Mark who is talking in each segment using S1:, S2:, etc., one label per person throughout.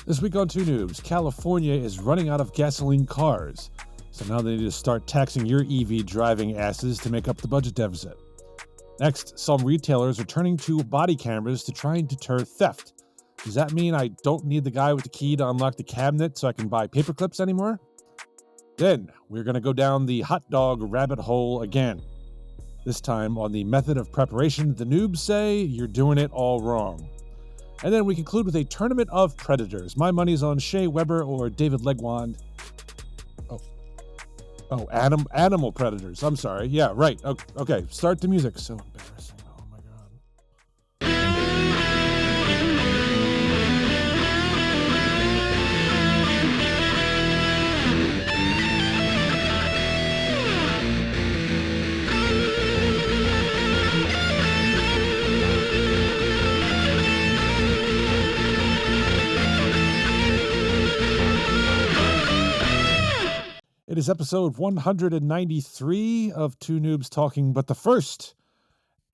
S1: This week on Two Noobs, California is running out of gasoline cars. So now they need to start taxing your EV driving asses to make up the budget deficit. Next, some retailers are turning to body cameras to try and deter theft. Does that mean I don't need the guy with the key to unlock the cabinet so I can buy paper clips anymore? Then, we're going to go down the hot dog rabbit hole again. This time on the method of preparation the noobs say you're doing it all wrong. And then we conclude with a tournament of predators. My money's on Shea Weber or David Legwand. Animal predators. I'm sorry. Yeah, right. Okay, start the music. So embarrassing. Oh my God. It is episode 193 of Two Noobs Talking, but the first,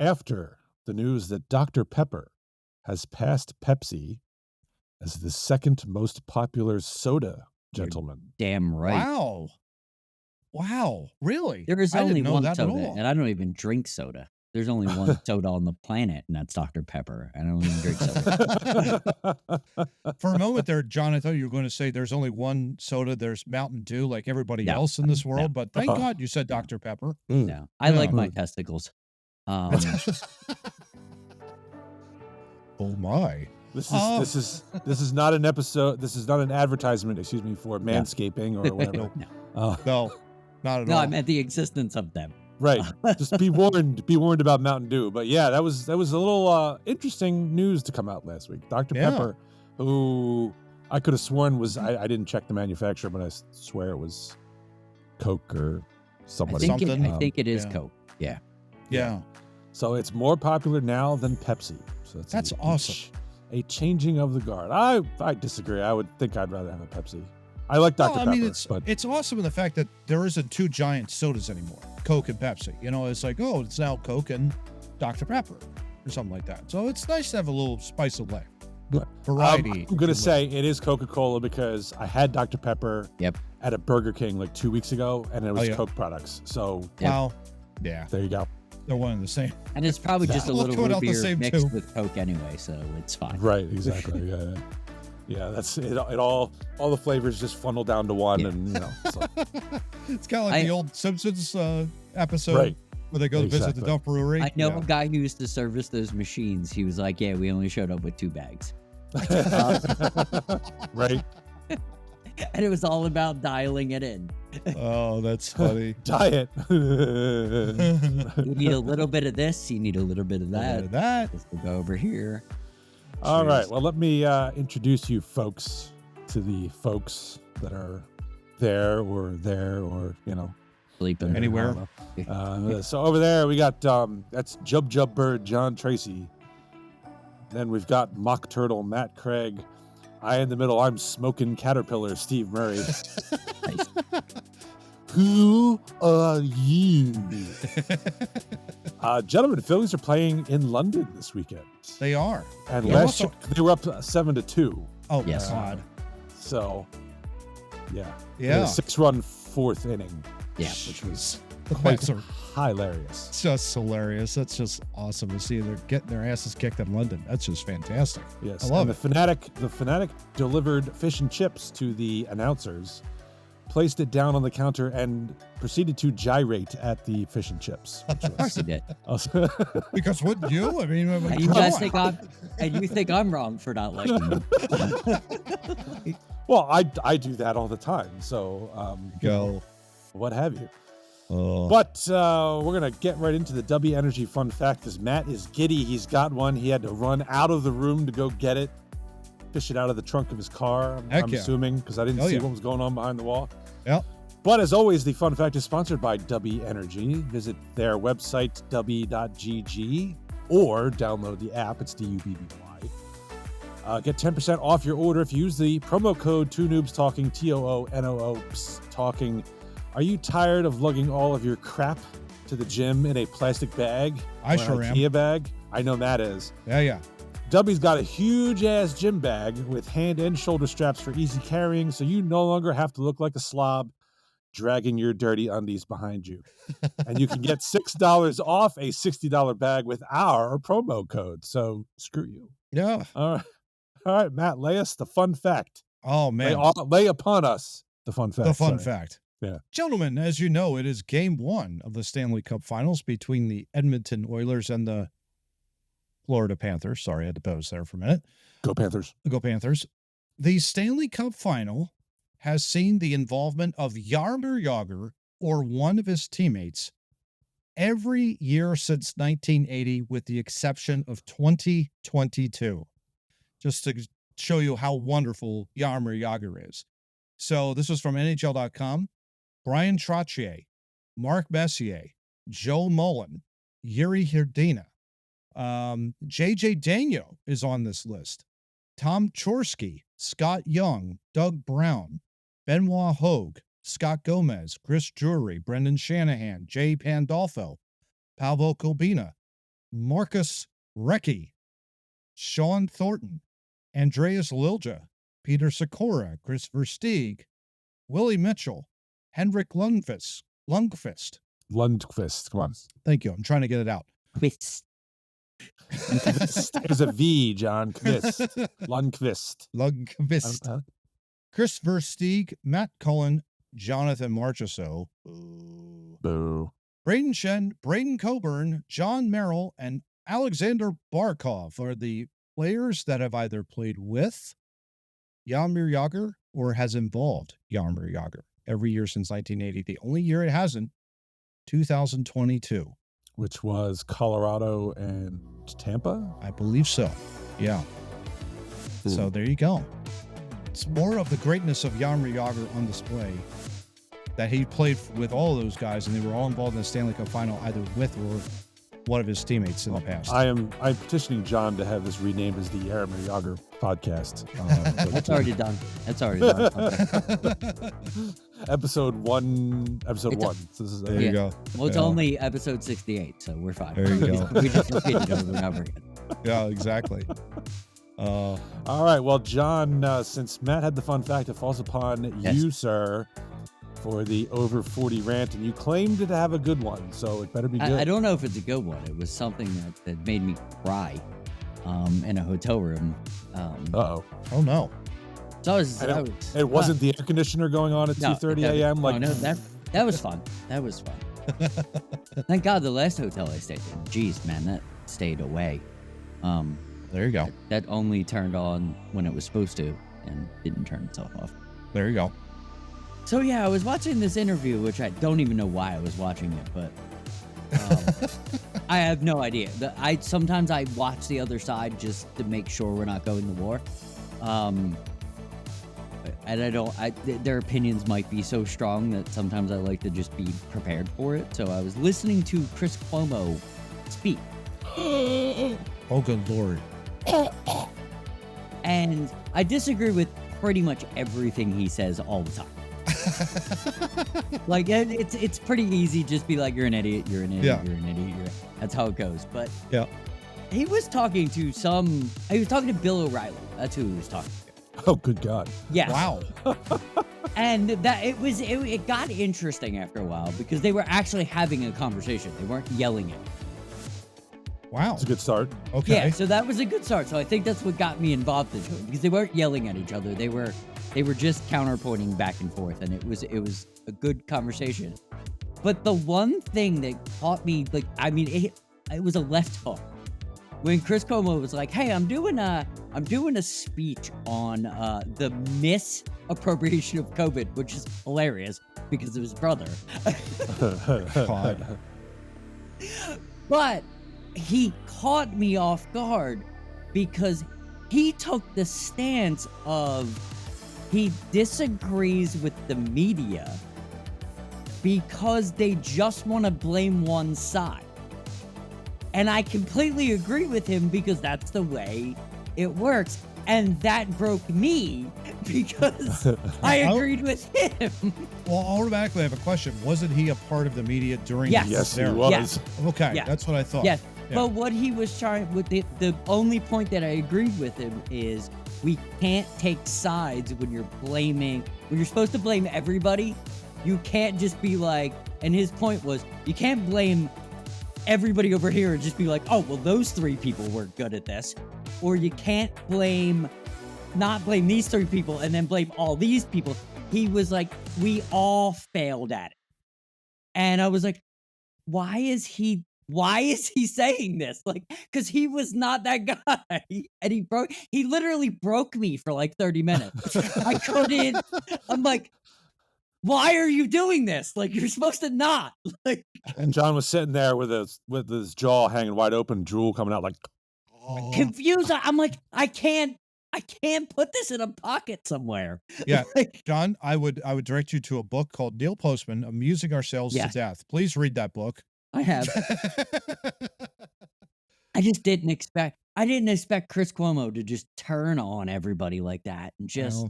S1: after the news that Dr. Pepper has passed Pepsi as the second most popular soda, gentlemen.
S2: You're damn right.
S3: Wow. Really?
S2: There is only one soda,
S3: all.
S2: and I don't even drink soda. There's only one soda on the planet, and that's Dr. Pepper. I don't even drink soda.
S3: For a moment there, John, I thought you were going to say there's only one soda. There's Mountain Dew like everybody else in this world. But thank God you said Dr. Pepper.
S2: No, I like my testicles.
S3: Oh, my.
S1: This is not an episode. This is not an advertisement, excuse me, for manscaping or whatever.
S3: No, not at all.
S2: No, I meant the existence of them.
S1: Right. Just be warned about Mountain Dew. But yeah, that was a little interesting news to come out last week. Dr. Pepper, who I could have sworn was, I didn't check the manufacturer, but I swear it was Coke or somebody.
S2: I think it is Coke. Yeah.
S1: So it's more popular now than Pepsi. So
S3: that's awesome.
S1: A changing of the guard. I disagree. I would think I'd rather have a Pepsi. I like Dr. Pepper. I mean,
S3: it's awesome in the fact that there isn't two giant sodas anymore, Coke and Pepsi. You know, it's like, it's now Coke and Dr. Pepper or something like that. So it's nice to have a little spice of life. Variety.
S1: I'm going to say it is Coca-Cola because I had Dr. Pepper at a Burger King like 2 weeks ago, and it was Coke products. So,
S3: wow. Yeah.
S1: There you go.
S3: They're one and the same.
S2: And it's probably just a little root beer mixed with Coke anywy, so it's fine.
S1: Right, exactly. Yeah, that's it. All the flavors just funnel down to one, and So.
S3: It's kind of like the old Simpsons episode where they go visit the dump brewery.
S2: I know a guy who used to service those machines. He was like, "Yeah, we only showed up with 2 bags."
S1: Right.
S2: And it was all about dialing it in.
S3: Oh, that's funny.
S1: Diet.
S2: You need a little bit of this. You need a little bit of that. Let's go over here.
S1: All right. Well, let me introduce you folks to the folks that are there or
S2: sleeping
S3: anywhere.
S1: So over there we got that's Jub Bird John Tracy. Then we've got Mock Turtle Matt Craig. I in the middle. I'm Smoking Caterpillar Steve Murray. Who are you? Gentlemen, the Phillies are playing in London this weekend.
S3: They are.
S1: And last year, they were up 7-2.
S3: Oh, yes. God.
S1: So, yeah. 6-run fourth inning.
S2: Yeah.
S1: Which was quite hilarious.
S3: It's just hilarious. That's just awesome to see. They're getting their asses kicked in London. That's just fantastic.
S1: Yes.
S3: I love it.
S1: The Fanatic delivered fish and chips to the announcers, placed it down on the counter, and proceeded to gyrate at the fish and chips.
S2: Of course he did.
S3: Because wouldn't you? I mean,
S2: you guys think I'm wrong for not liking them.
S1: Well, I do that all the time. So
S3: go.
S1: What have you? But we're going to get right into the Dubby Energy fun fact because Matt is giddy. He's got one. He had to run out of the room to go get it, fish it out of the trunk of his car, I'm assuming, because I didn't see what was going on behind the wall.
S3: Yep.
S1: But as always, the fun fact is sponsored by Dubby Energy. Visit their website, dubby.gg, or download the app. It's DUBBY. Get 10% off your order if you use the promo code Two Noobs Talking, TOONOO Talking. Are you tired of lugging all of your crap to the gym in a plastic bag?
S3: I sure am.
S1: IKEA bag? I know Matt is.
S3: Yeah.
S1: Dubby's got a huge-ass gym bag with hand and shoulder straps for easy carrying, so you no longer have to look like a slob dragging your dirty undies behind you. And you can get $6 off a $60 bag with our promo code, so screw you.
S3: Yeah.
S1: All right, Matt, lay us the fun fact.
S3: Oh, man.
S1: Lay upon us the fun fact.
S3: The fun fact.
S1: Yeah.
S3: Gentlemen, as you know, it is game 1 of the Stanley Cup Finals between the Edmonton Oilers and the Florida Panthers. Sorry, I had to pause there for a minute.
S1: Go Panthers.
S3: Go Panthers. The Stanley Cup Final has seen the involvement of Jaromir Jagr or one of his teammates every year since 1980, with the exception of 2022. Just to show you how wonderful Jaromir Jagr is. So this was from NHL.com. Brian Trottier, Mark Messier, Joe Mullen, Yuri Hrdina, JJ Daigneault is on this list. Tom Chorsky, Scott Young, Doug Brown, Benoit Hogue, Scott Gomez, Chris Drury, Brendan Shanahan, Jay Pandolfo, Pavel Kobina, Marcus Recchi, Sean Thornton, Andreas Lilja, Peter Sikora, Chris Versteeg, Willie Mitchell, Henrik Lundqvist.
S1: Come on.
S3: Thank you. I'm trying to get it out.
S2: Twist.
S1: There's a V, John. Kvist.
S3: Lundqvist. Chris Versteeg, Matt Cullen, Jonathan Marchessault.
S1: Boo.
S3: Braden Shen, Braden Coburn, John Merrill, and Alexander Barkov are the players that have either played with Jaromir Jagr or has involved Jaromir Jagr every year since 1980. The only year it hasn't, 2022.
S1: Which was Colorado and Tampa?
S3: I believe so. Yeah. So there you go. It's more of the greatness of Jaromir Jagr on display, that he played with all those guys and they were all involved in the Stanley Cup Final, either with or one of his teammates in the past.
S1: I'm petitioning John to have this renamed as the Jaromir Jagr podcast.
S2: That's already done. Okay.
S1: Episode one. So
S3: there you go.
S2: Well, it's only episode 68, so we're fine.
S3: There you go.
S2: We just repeat it over and over again.
S3: Yeah, exactly.
S1: All right. Well, John, since Matt had the fun fact, it falls upon you, sir, for the over 40 rant, and you claimed to have a good one, so it better be good.
S2: I don't know if it's a good one. It was something that made me cry in a hotel room.
S3: Oh no.
S2: So
S1: it wasn't the air conditioner going on at 2:30 a.m.
S2: No, that was fun. That was fun. Thank God the last hotel I stayed in. Jeez, man, that stayed away.
S3: There you go.
S2: That only turned on when it was supposed to and didn't turn itself off.
S3: There you go.
S2: So yeah, I was watching this interview, which I don't even know why I was watching it, but I have no idea. Sometimes I watch the other side just to make sure we're not going to war. And their opinions might be so strong that sometimes I like to just be prepared for it. So I was listening to Chris Cuomo speak.
S3: Oh, good Lord.
S2: And I disagree with pretty much everything he says all the time. Like, it's pretty easy. Just be like, you're an idiot, you're an idiot, you're an idiot. That's how it goes. But
S3: yeah,
S2: he was talking to Bill O'Reilly. That's who he was talking to.
S1: Oh, good God.
S2: Yeah.
S3: Wow.
S2: And that it got interesting after a while because they were actually having a conversation. They weren't yelling at it.
S3: Wow.
S1: It's a good start.
S3: Okay.
S2: Yeah, so that was a good start. So I think that's what got me involved into it because they weren't yelling at each other. They were just counterpointing back and forth, and it was a good conversation. But the one thing that caught me, it was a left hook. When Chris Cuomo was like, "Hey, I'm doing a speech on the misappropriation of COVID," which is hilarious because of his brother.
S3: God.
S2: But he caught me off guard because he took the stance of he disagrees with the media because they just want to blame one side. And I completely agree with him because that's the way it works. And that broke me because I agreed with him.
S3: Well, automatically I have a question. Wasn't he a part of the media during
S2: Yes.
S1: Yes,
S3: there?
S1: he was.
S2: Yes.
S3: Okay,
S2: Yeah.
S3: that's what I thought.
S2: Yes, But what he was trying with the only point that I agreed with him is we can't take sides when you're supposed to blame everybody. You can't just be like, and his point was, you can't blame everybody over here and just be like, oh, well, those 3 people were good at this. Or you can't not blame these 3 people and then blame all these people. He was like, we all failed at it. And I was like, why is he saying this? Like, because he was not that guy. And he literally broke me for like 30 minutes. I couldn't, I'm like, why are you doing this? Like, you're supposed to not. Like,
S1: and John was sitting there with his jaw hanging wide open, drool coming out like
S2: confused. I'm like, I can't put this in a pocket somewhere.
S3: Yeah, John, I would direct you to a book called Neil Postman, Amusing Ourselves to Death. Please read that book.
S2: I have. I just didn't expect Chris Cuomo to just turn on everybody like that and just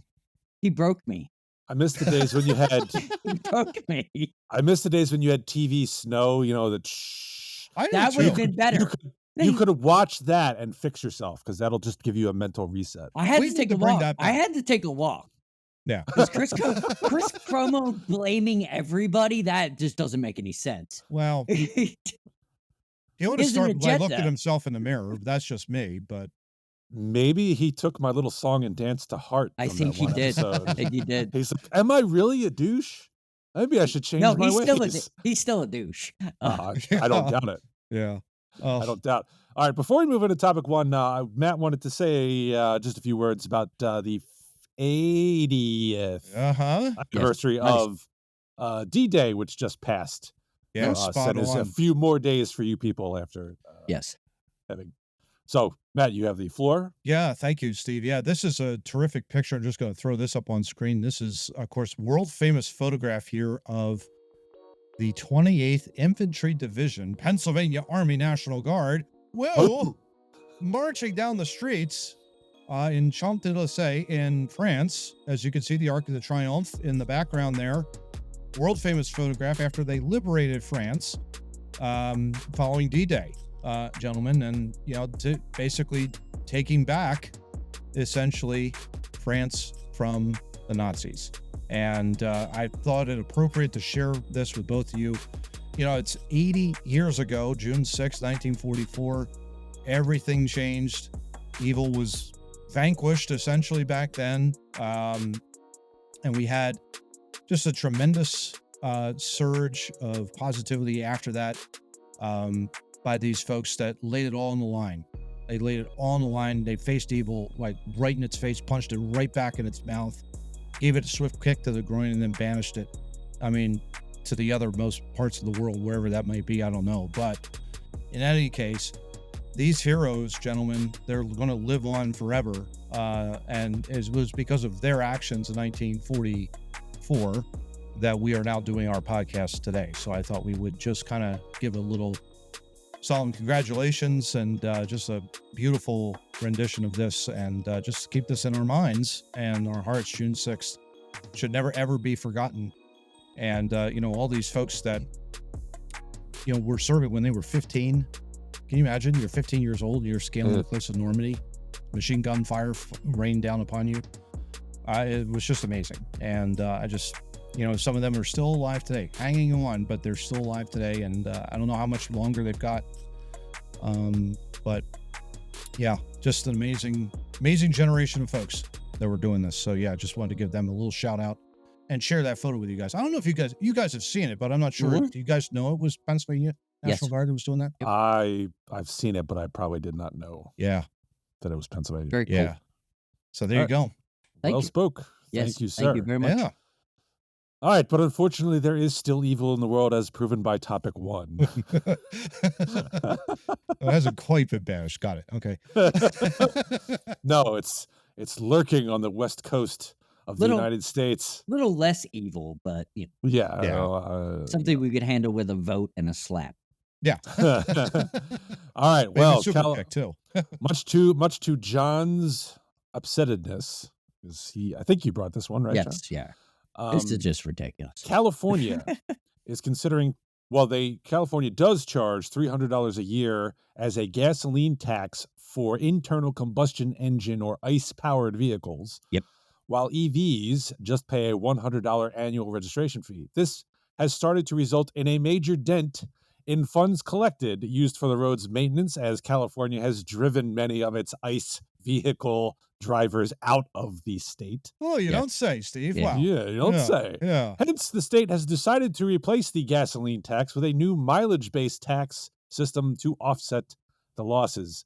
S2: he broke me.
S1: I miss the days when you had
S2: he broke me.
S1: I miss the days when you had TV snow,
S2: that would have been better.
S1: You could have watched that and fix yourself because that'll just give you a mental reset.
S2: I had to take a walk. I had to take a walk.
S3: Yeah.
S2: Because Chris Cuomo blaming everybody, that just doesn't make any sense.
S3: Well, he ought to start by looking at himself in the mirror. That's just me, but
S1: maybe he took my little song and dance to heart.
S2: I think he did. I think he did.
S1: He's like, am I really a douche? Maybe I should change my ways.
S2: He's still a douche.
S1: I don't doubt it.
S3: Yeah.
S1: I don't doubt. All right, before we move into topic 1, Matt wanted to say just a few words about the 80th anniversary of D-Day, which just passed.
S3: Yeah, spot
S1: there's
S3: on.
S1: a few more days for you people after. Having. So, Matt, you have the floor.
S3: Yeah, thank you, Steve. Yeah, this is a terrific picture. I'm just going to throw this up on screen. This is, of course, world-famous photograph here of the 28th Infantry Division, Pennsylvania Army National Guard, marching down the streets in Champs-Élysées in France. As you can see, the Arc de Triomphe in the background there. World-famous photograph after they liberated France following D-Day, gentlemen, and, basically taking back, essentially, France from the Nazis. And I thought it appropriate to share this with both of you. It's 80 years ago, June 6, 1944. Everything changed. Evil was vanquished, essentially, back then. And we had just a tremendous surge of positivity after that by these folks that laid it all on the line. They laid it all on the line. They faced evil like right in its face, punched it right back in its mouth, gave it a swift kick to the groin, and then banished it. I mean, to the othermost parts of the world, wherever that might be, I don't know. But in any case, these heroes, gentlemen, they're going to live on forever. And it was because of their actions in 1944 that we are now doing our podcast today. So I thought we would just kind of give a little solemn congratulations and just a beautiful rendition of this, and just keep this in our minds and our hearts. June 6th should never, ever be forgotten. And, all these folks that, were serving when they were 15. Can you imagine? You're 15 years old, you're scaling the cliffs of Normandy, machine gun fire rained down upon you. It was just amazing. And I just, some of them are still alive today, hanging on, but they're still alive today. And I don't know how much longer they've got. But yeah, just an amazing generation of folks that were doing this. So yeah, I just wanted to give them a little shout out and share that photo with you guys. I don't know if you guys have seen it, but I'm not sure. Do you guys know it was Pennsylvania National Guard that was doing that?
S1: Yep. I've seen it, but I probably did not know.
S3: Yeah,
S1: that it was Pennsylvania.
S2: Very cool.
S3: Yeah. So there you go.
S1: Well spoke.
S2: Yes.
S1: Thank you, sir.
S2: Thank you very much.
S3: Yeah.
S1: All right, but unfortunately, there is still evil in the world, as proven by topic 1.
S3: It hasn't quite been banished. Got it. Okay.
S1: No, it's lurking on the west coast of the United States.
S2: Little less evil, but something we could handle with a vote and a slap.
S3: Yeah.
S1: All right. Well,
S3: too.
S1: much to John's upsettedness, because I think you brought this one, right?
S2: Yes.
S1: John?
S2: Yeah. This is just ridiculous.
S1: California is considering Well, California does charge $300 a year as a gasoline tax for internal combustion engine or ICE-powered vehicles.
S2: Yep.
S1: While EVs just pay a $100 annual registration fee. This has started to result in a major dent in funds collected used for the road's maintenance, as California has driven many of its ICE vehicle drivers out of the state.
S3: Oh, you don't say, Steve.
S2: Yeah.
S3: Wow.
S1: Yeah, you don't say.
S3: Yeah.
S1: Hence, the state has decided to replace the gasoline tax with a new mileage-based tax system to offset the losses.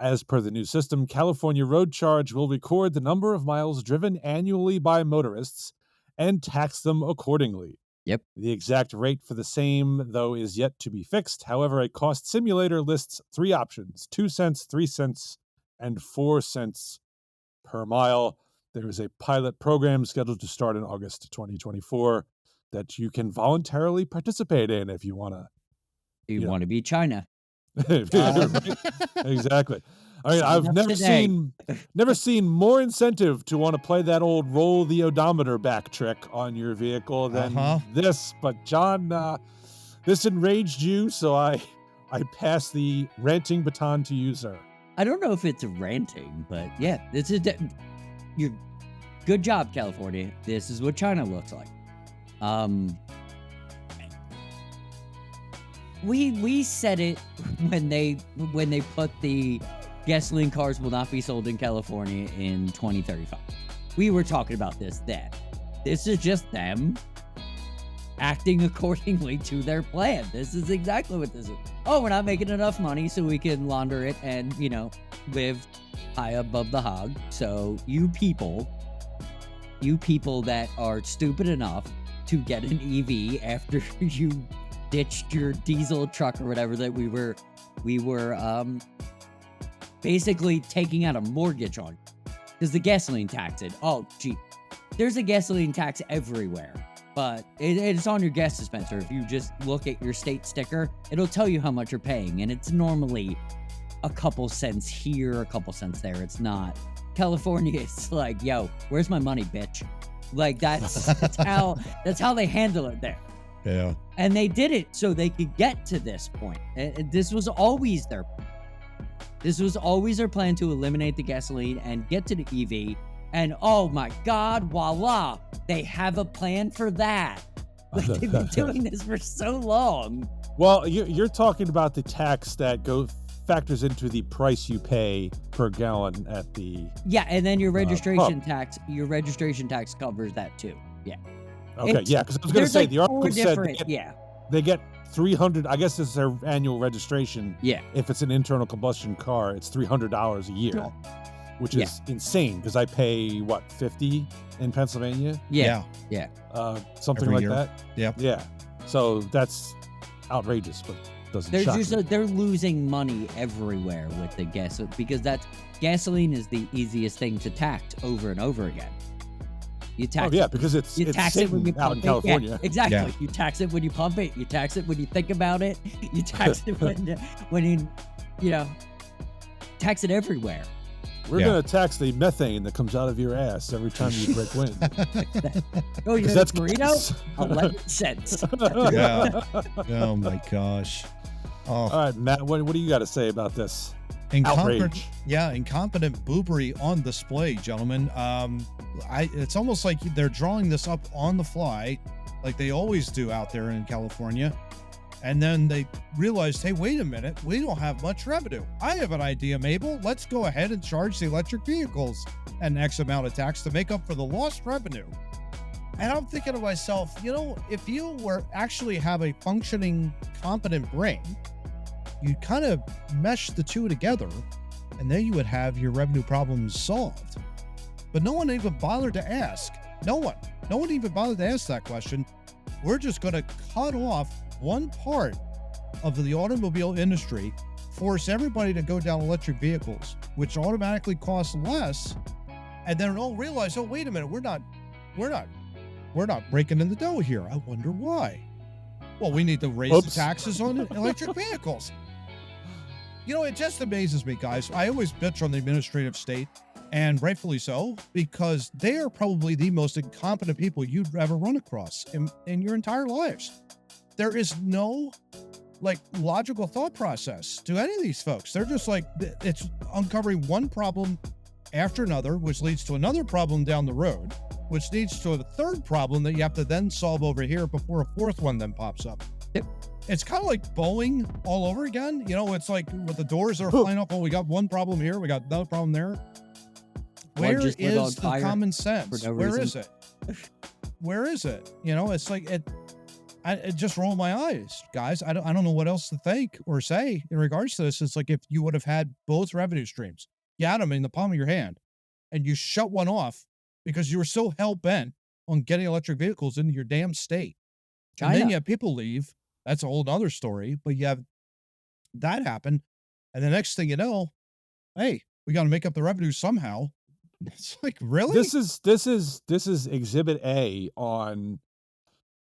S1: As per the new system, California Road Charge will record the number of miles driven annually by motorists and tax them accordingly.
S2: Yep.
S1: The exact rate for the same, though, is yet to be fixed. However, a cost simulator lists 3 options: 2 cents, 3 cents, and 4 cents per mile. There is a pilot program scheduled to start in August 2024 that you can voluntarily participate in if you want to.
S2: You want to be China.
S1: Exactly. I mean, I've never seen more incentive to want to play that old roll the odometer back trick on your vehicle than this. But John, this enraged you, so I pass the ranting baton to you, sir.
S2: I don't know if it's ranting, but yeah, this is you're good job, California. This is what China looks like. We said it when they put the gasoline cars will not be sold in California in 2035. We were talking about this then. This is just them acting accordingly to their plan. This is exactly what this is. Oh, we're not making enough money, so we can launder it and, live high above the hog. So you people that are stupid enough to get an EV after you ditched your diesel truck or whatever that we were basically taking out a mortgage on, because the gasoline tax there's a gasoline tax everywhere, but it's on your gas dispenser. If you just look at your state sticker, it'll tell you how much you're paying, and it's normally a couple cents here, a couple cents there. It's not California. It's like, yo, where's my money, bitch? Like that's how they handle it there.
S3: Yeah.
S2: And they did it so they could get to this point. This was always their plan. This was always their plan, to eliminate the gasoline and get to the EV. And oh my God, voila, they have a plan for that. Like, they've been doing this for so long.
S1: Well, you're talking about the tax that factors into the price you pay per gallon at the...
S2: Yeah, and then your registration tax covers that too. Yeah.
S1: Okay, yeah, because I was going to say, the article said they get 300, I guess this is their annual registration.
S2: Yeah.
S1: If it's an internal combustion car, it's $300 a year, which is insane, because I pay, $50 in Pennsylvania?
S2: Yeah.
S1: Something
S3: every
S1: like
S3: year.
S1: that?
S3: Yep.
S1: Yeah. So that's outrageous, but doesn't shock me.
S2: They're losing money everywhere with the gas, because gasoline is the easiest thing to tax over and over again. You tax
S1: because it's
S2: tax it when you
S1: out in California.
S2: Yeah, exactly.
S3: Yeah.
S2: You tax it when you pump it. You tax it when you think about it. You tax it when you tax it everywhere.
S1: We're going to tax the methane that comes out of your ass every time you break wind.
S2: Oh, you
S1: that's
S2: burrito? 11 cents.
S3: Yeah. Oh my gosh. Oh.
S1: All right, Matt, what do you got to say about this?
S3: Incompetent boobery on display, gentlemen. It's almost like they're drawing this up on the fly, like they always do out there in California. And then they realized, hey, wait a minute, we don't have much revenue. I have an idea, Mabel. Let's go ahead and charge the electric vehicles an X amount of tax to make up for the lost revenue. And I'm thinking to myself, if you were actually have a functioning, competent brain, you'd kind of mesh the two together, and then you would have your revenue problems solved. But no one even bothered to ask. No one even bothered to ask that question. We're just going to cut off one part of the automobile industry, force everybody to go down electric vehicles, which automatically costs less, and then all realize, oh, wait a minute, we're not breaking in the dough here. I wonder why. Well, we need to raise the taxes on electric vehicles. It just amazes me, guys. I always bitch on the administrative state, and rightfully so, because they are probably the most incompetent people you'd ever run across in your entire lives. there is no like logical thought process to any of these folks. They're just like, it's uncovering one problem after another, which leads to another problem down the road, which leads to a third problem that you have to then solve over here before a fourth one then pops up.
S2: Yep.
S3: It's kind of like Boeing all over again. You know, it's like with the doors that are flying up. Oh, we got one problem here. We got another problem there. Where is the common sense? Where is it? Where is it? You know, it's like it just rolled my eyes, guys. I don't know what else to think or say in regards to this. It's like if you would have had both revenue streams, you had them in the palm of your hand, and you shut one off because you were so hell bent on getting electric vehicles into your damn state. And then you have people leave. That's a whole other story. But you have that happen, and the next thing you know, hey, we got to make up the revenue somehow. It's like, really?
S1: This is exhibit A on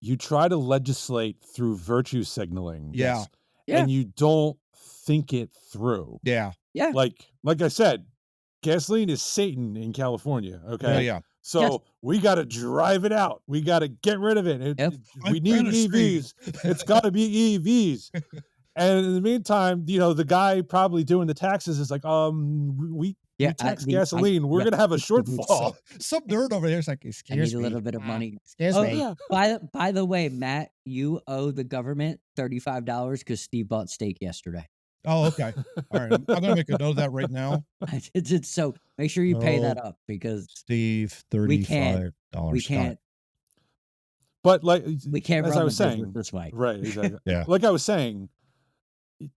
S1: you try to legislate through virtue signaling.
S3: Yeah.
S1: And you don't think it through.
S3: Yeah.
S2: Yeah.
S1: Like I said, gasoline is Satan in California. Okay.
S3: Yeah.
S1: So we got to drive it out. We got to get rid of it. We need EVs. It's got to be EVs. And in the meantime, you know, the guy probably doing the taxes is like, we tax gasoline. We're gonna have a shortfall.
S3: Some nerd over there is like,
S2: I need a little bit of money.
S3: Excuse me.
S2: Yeah. By the way, Matt, you owe the government $35 because Steve bought steak yesterday.
S3: Oh, okay. All right. I'm gonna make a note of that right now.
S2: So make sure you pay that up because
S3: Steve, $35.
S2: We can't.
S1: But like
S2: We can't.
S1: As
S2: run
S1: I was
S2: the
S1: saying,
S2: this way.
S1: right? Exactly.
S3: Yeah.
S1: Like I was saying,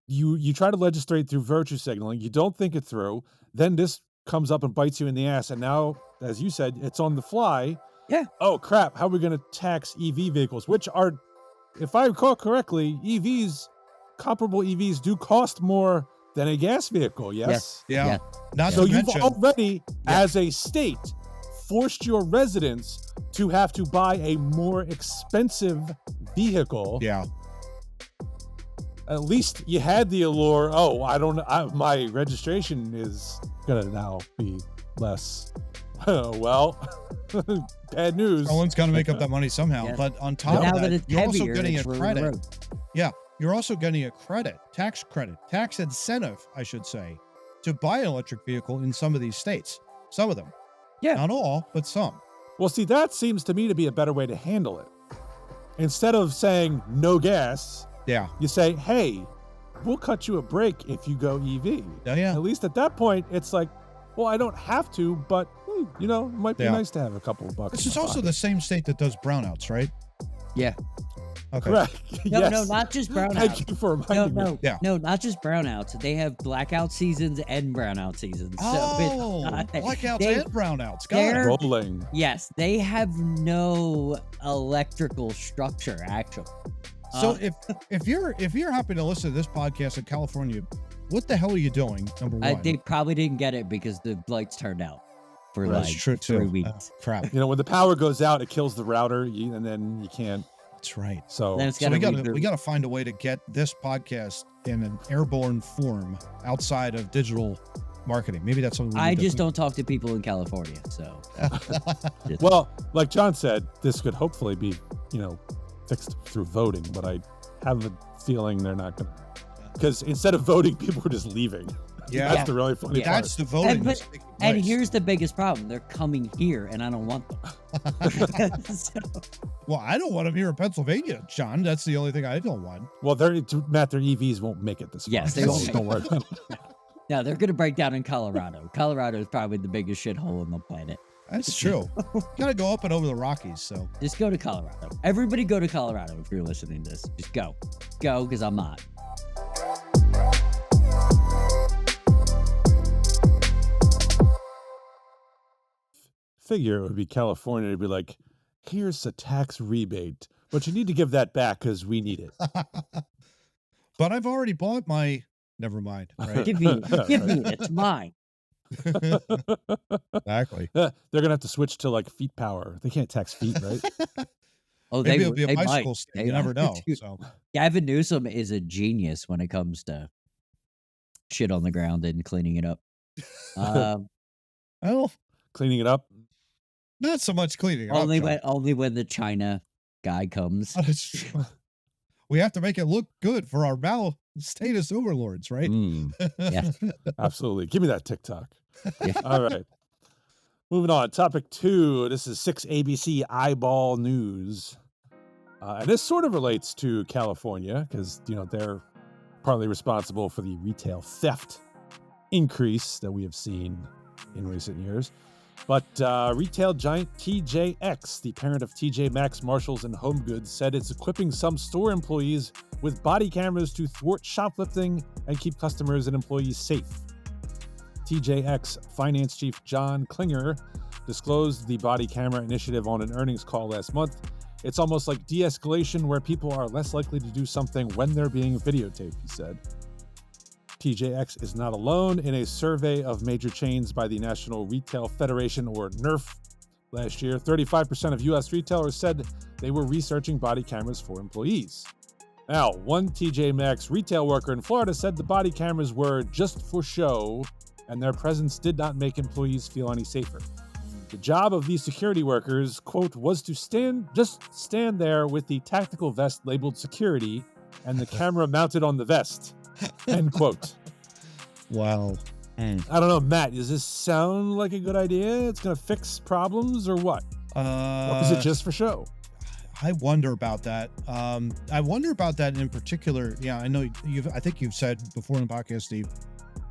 S1: you try to legislate through virtue signaling. You don't think it through. Then this comes up and bites you in the ass. And now, as you said, it's on the fly.
S2: Yeah.
S1: Oh crap! How are we going to tax EV vehicles? Which are, if I recall correctly, comparable EVs do cost more than a gas vehicle. Yes.
S3: Yeah. Not
S1: So
S3: to
S1: you've
S3: mention,
S1: already, as a state, forced your residents to have to buy a more expensive vehicle.
S3: yeah.
S1: At least you had the allure. Oh, my registration is gonna now be less. Well, bad news.
S3: Someone's got to make up that money somehow.
S2: Yeah.
S3: But on top
S2: Now
S3: of
S2: that
S3: that,
S2: it's
S3: you're also
S2: heavier,
S3: getting a
S2: it's ruining the
S3: credit.
S2: road.
S3: Yeah. You're also getting a tax incentive, I should say, to buy an electric vehicle in some of these states. Some of them.
S2: Yeah.
S3: Not all, but some.
S1: Well, see, that seems to me to be a better way to handle it. Instead of saying no gas,
S3: Yeah.
S1: you say, hey, we'll cut you a break if you go EV.
S3: Yeah.
S1: At least at that point, it's like, well, I don't have to, but, you know, it might be
S3: Yeah.
S1: nice to have a couple of bucks.
S3: This
S1: in
S3: is
S1: my
S3: also
S1: pocket.
S3: the same state that does brownouts, right?
S2: Yeah.
S3: Okay.
S1: Correct.
S2: No,
S1: Yes.
S2: no, not just brownouts.
S1: Thank you for reminding me.
S2: No, not just brownouts. They have blackout seasons and brownout seasons.
S3: Oh, blackouts and brownouts. Got it.
S2: they're-
S1: Rolling.
S2: Yes, they have no electrical structure actually.
S3: So if you're happy to listen to this podcast in California, what the hell are you doing? Number one.
S2: They probably didn't get it because the lights turned out for
S3: That's
S2: like
S3: true,
S2: 3
S3: too.
S2: weeks.
S3: Crap.
S1: You know, when the power goes out, it kills the router, and then you can't.
S3: That's right.
S1: So
S2: Then it's
S3: So
S2: gotta
S3: we got to find a way to get this podcast in an airborne form outside of digital marketing. Maybe that's something
S2: I just don't talk to people in California, so
S1: well, like John said, this could hopefully be, you know, fixed through voting, but I have a feeling they're not going to. Because instead of voting, people are just leaving.
S3: Yeah.
S1: That's the really funny part.
S3: That's the voting.
S2: And-
S3: that's taking
S2: and
S3: place.
S2: here's the biggest problem. They're coming here and I don't want them. So,
S3: Well, I don't want them here in Pennsylvania, John. That's the only thing I don't want.
S1: Well, Matt, their EVs won't make it this far.
S2: Yes, they
S1: so
S2: won't make
S1: Don't worry about it.
S2: no, they're gonna break down in Colorado. Colorado is probably the biggest shithole on the planet.
S3: That's true. Got to go up and over the Rockies. So
S2: Just go to Colorado. Everybody go to Colorado if you're listening to this. Just go. Go, because I'm not.
S1: Figure it would be California to be like, here's a tax rebate, but you need to give that back because we need it.
S3: but I've already bought my. Never mind. Right.
S2: Give me it. It's mine.
S3: Exactly.
S1: They're gonna have to switch to like feet power. They can't tax feet, right?
S2: Oh,
S3: Maybe
S2: they
S3: it'll be a
S2: they
S3: bicycle
S2: might.
S3: stand.
S2: They
S3: You never
S2: might.
S3: know.
S2: Dude,
S3: So
S2: Gavin Newsom is a genius when it comes to shit on the ground and cleaning it up.
S3: well,
S1: Cleaning it up.
S3: not so much cleaning.
S2: only when the China guy comes.
S3: That's true. We have to make it look good for our status overlords, right?
S2: Yeah.
S1: Absolutely. Give me that TikTok.
S2: Yeah.
S1: All right. Moving on. Topic 2. This is 6 ABC eyeball news. And this sort of relates to California because, they're partly responsible for the retail theft increase that we have seen in recent years. But retail giant TJX, the parent of TJ Maxx Marshalls and Home Goods, said it's equipping some store employees with body cameras to thwart shoplifting and keep customers and employees safe. TJX Finance Chief John Klinger disclosed the body camera initiative on an earnings call last month. It's almost like de-escalation where people are less likely to do something when they're being videotaped, he said. TJX is not alone. In a survey of major chains by the National Retail Federation, or NRF, last year, 35% of U.S. retailers said they were researching body cameras for employees. Now, one TJ Maxx retail worker in Florida said the body cameras were just for show, and their presence did not make employees feel any safer. The job of these security workers, quote, was to just stand there with the tactical vest labeled security and the camera mounted on the vest, end quote.
S3: Wow.
S1: I don't know, Matt, does this sound like a good idea? It's going to fix problems or what? Or is it just for show?
S3: I wonder about that. I wonder about that in particular. Yeah, I know I think you've said before in the podcast, Steve,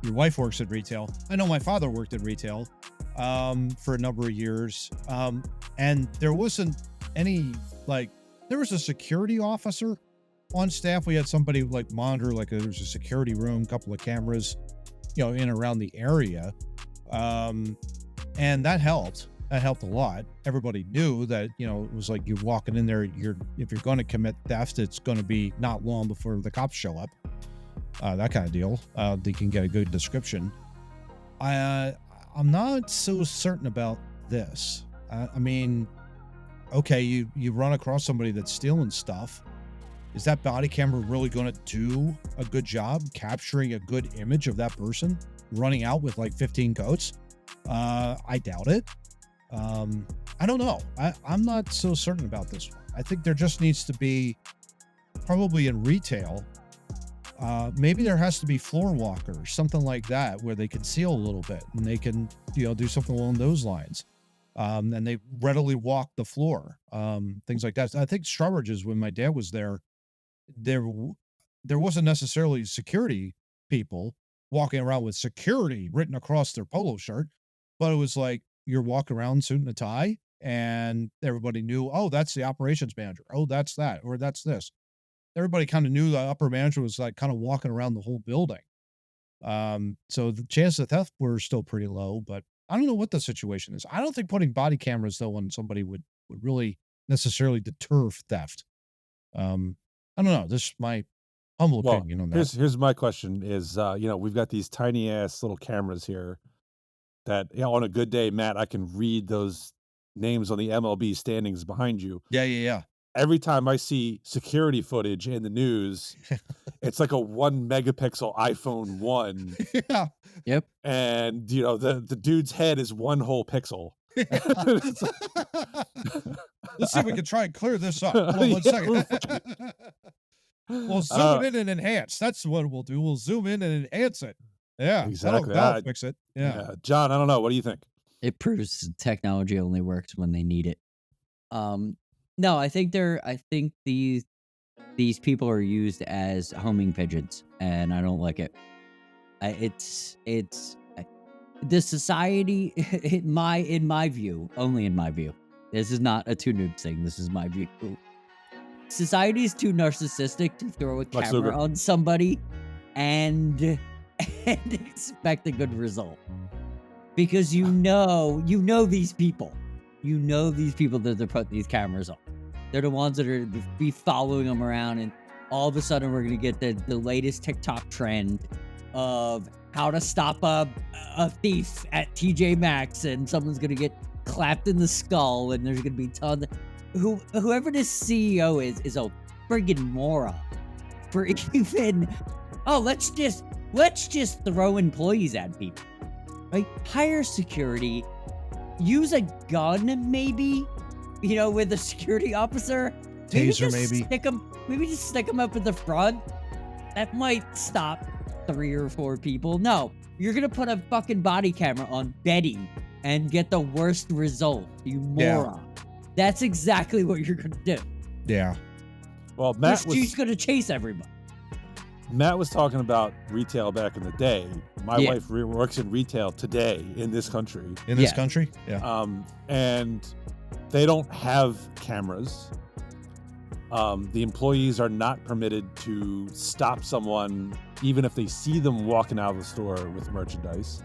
S3: your wife works at retail. I know my father worked at retail for a number of years. And there wasn't any, there was a security officer on staff. We had somebody monitor, there was a security room, couple of cameras, in and around the area. And that helped. That helped a lot. Everybody knew that, it was like you're walking in there, if you're going to commit theft, it's going to be not long before the cops show up. That kind of deal. They can get a good description. I'm not so certain about this. I mean, okay, you run across somebody that's stealing stuff. Is that body camera really going to do a good job capturing a good image of that person running out with 15 coats? I doubt it. I don't know. I'm not so certain about this one. I think there just needs to be, probably in retail, maybe there has to be floor walkers, something like that, where they can seal a little bit and they can, do something along those lines. And they readily walk the floor, things like that. I think Strawbridge's, when my dad was there wasn't necessarily security people walking around with security written across their polo shirt, but it was like you're walking around suit and a tie and everybody knew, oh, that's the operations manager. Oh, that's that, or that's this. Everybody kind of knew the upper manager was kind of walking around the whole building. So the chances of theft were still pretty low, but I don't know what the situation is. I don't think putting body cameras though on somebody would really necessarily deter theft. I don't know. This is my humble opinion on that.
S1: Here's my question is, we've got these tiny ass little cameras here that, on a good day, Matt, I can read those names on the MLB standings behind you.
S3: Yeah.
S1: Every time I see security footage in the news, it's like a 1 megapixel iPhone 1.
S3: Yeah.
S2: Yep.
S1: And, the dude's head is one whole pixel.
S3: Let's see if we can try and clear this up. Hold on 1 second. We'll zoom in and enhance. That's what we'll do. We'll zoom in and enhance it. Yeah,
S1: exactly.
S3: That'll fix it. Yeah.
S1: John, I don't know. What do you think?
S2: It proves technology only works when they need it. No, I think these people are used as homing pigeons, and I don't like it. It's the society, in my view, only in my view. This is not a Too Noobs thing. This is my view. Society is too narcissistic to throw a camera on somebody and expect a good result. Because you know these people. You know these people that they're putting these cameras on. They're the ones that are be following them around, and all of a sudden we're gonna get the latest TikTok trend of how to stop a thief at TJ Maxx, and someone's gonna get clapped in the skull, and there's gonna be tons of whoever this CEO is a friggin' moron for even let's just throw employees at people. Like, hire security, use a gun maybe, with a security officer,
S3: taser maybe.
S2: Maybe just stick them up at the front. That might stop 3 or 4 people. No, you're gonna put a fucking body camera on Betty and get the worst result, you moron. That's exactly what you're gonna do.
S3: Yeah.
S1: Well,
S2: She's gonna chase everybody.
S1: Matt was talking about retail back in the day. My wife works in retail today in this country.
S3: In this country? Yeah.
S1: And they don't have cameras. The employees are not permitted to stop someone even if they see them walking out of the store with merchandise.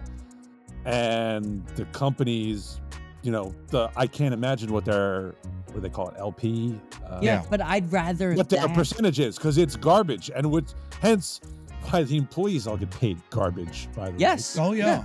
S1: And the companies, I can't imagine what they call it, LP.
S2: But I'd rather
S1: what their percentage is, because it's garbage, and hence why the employees all get paid garbage. By the way.
S3: Oh yeah.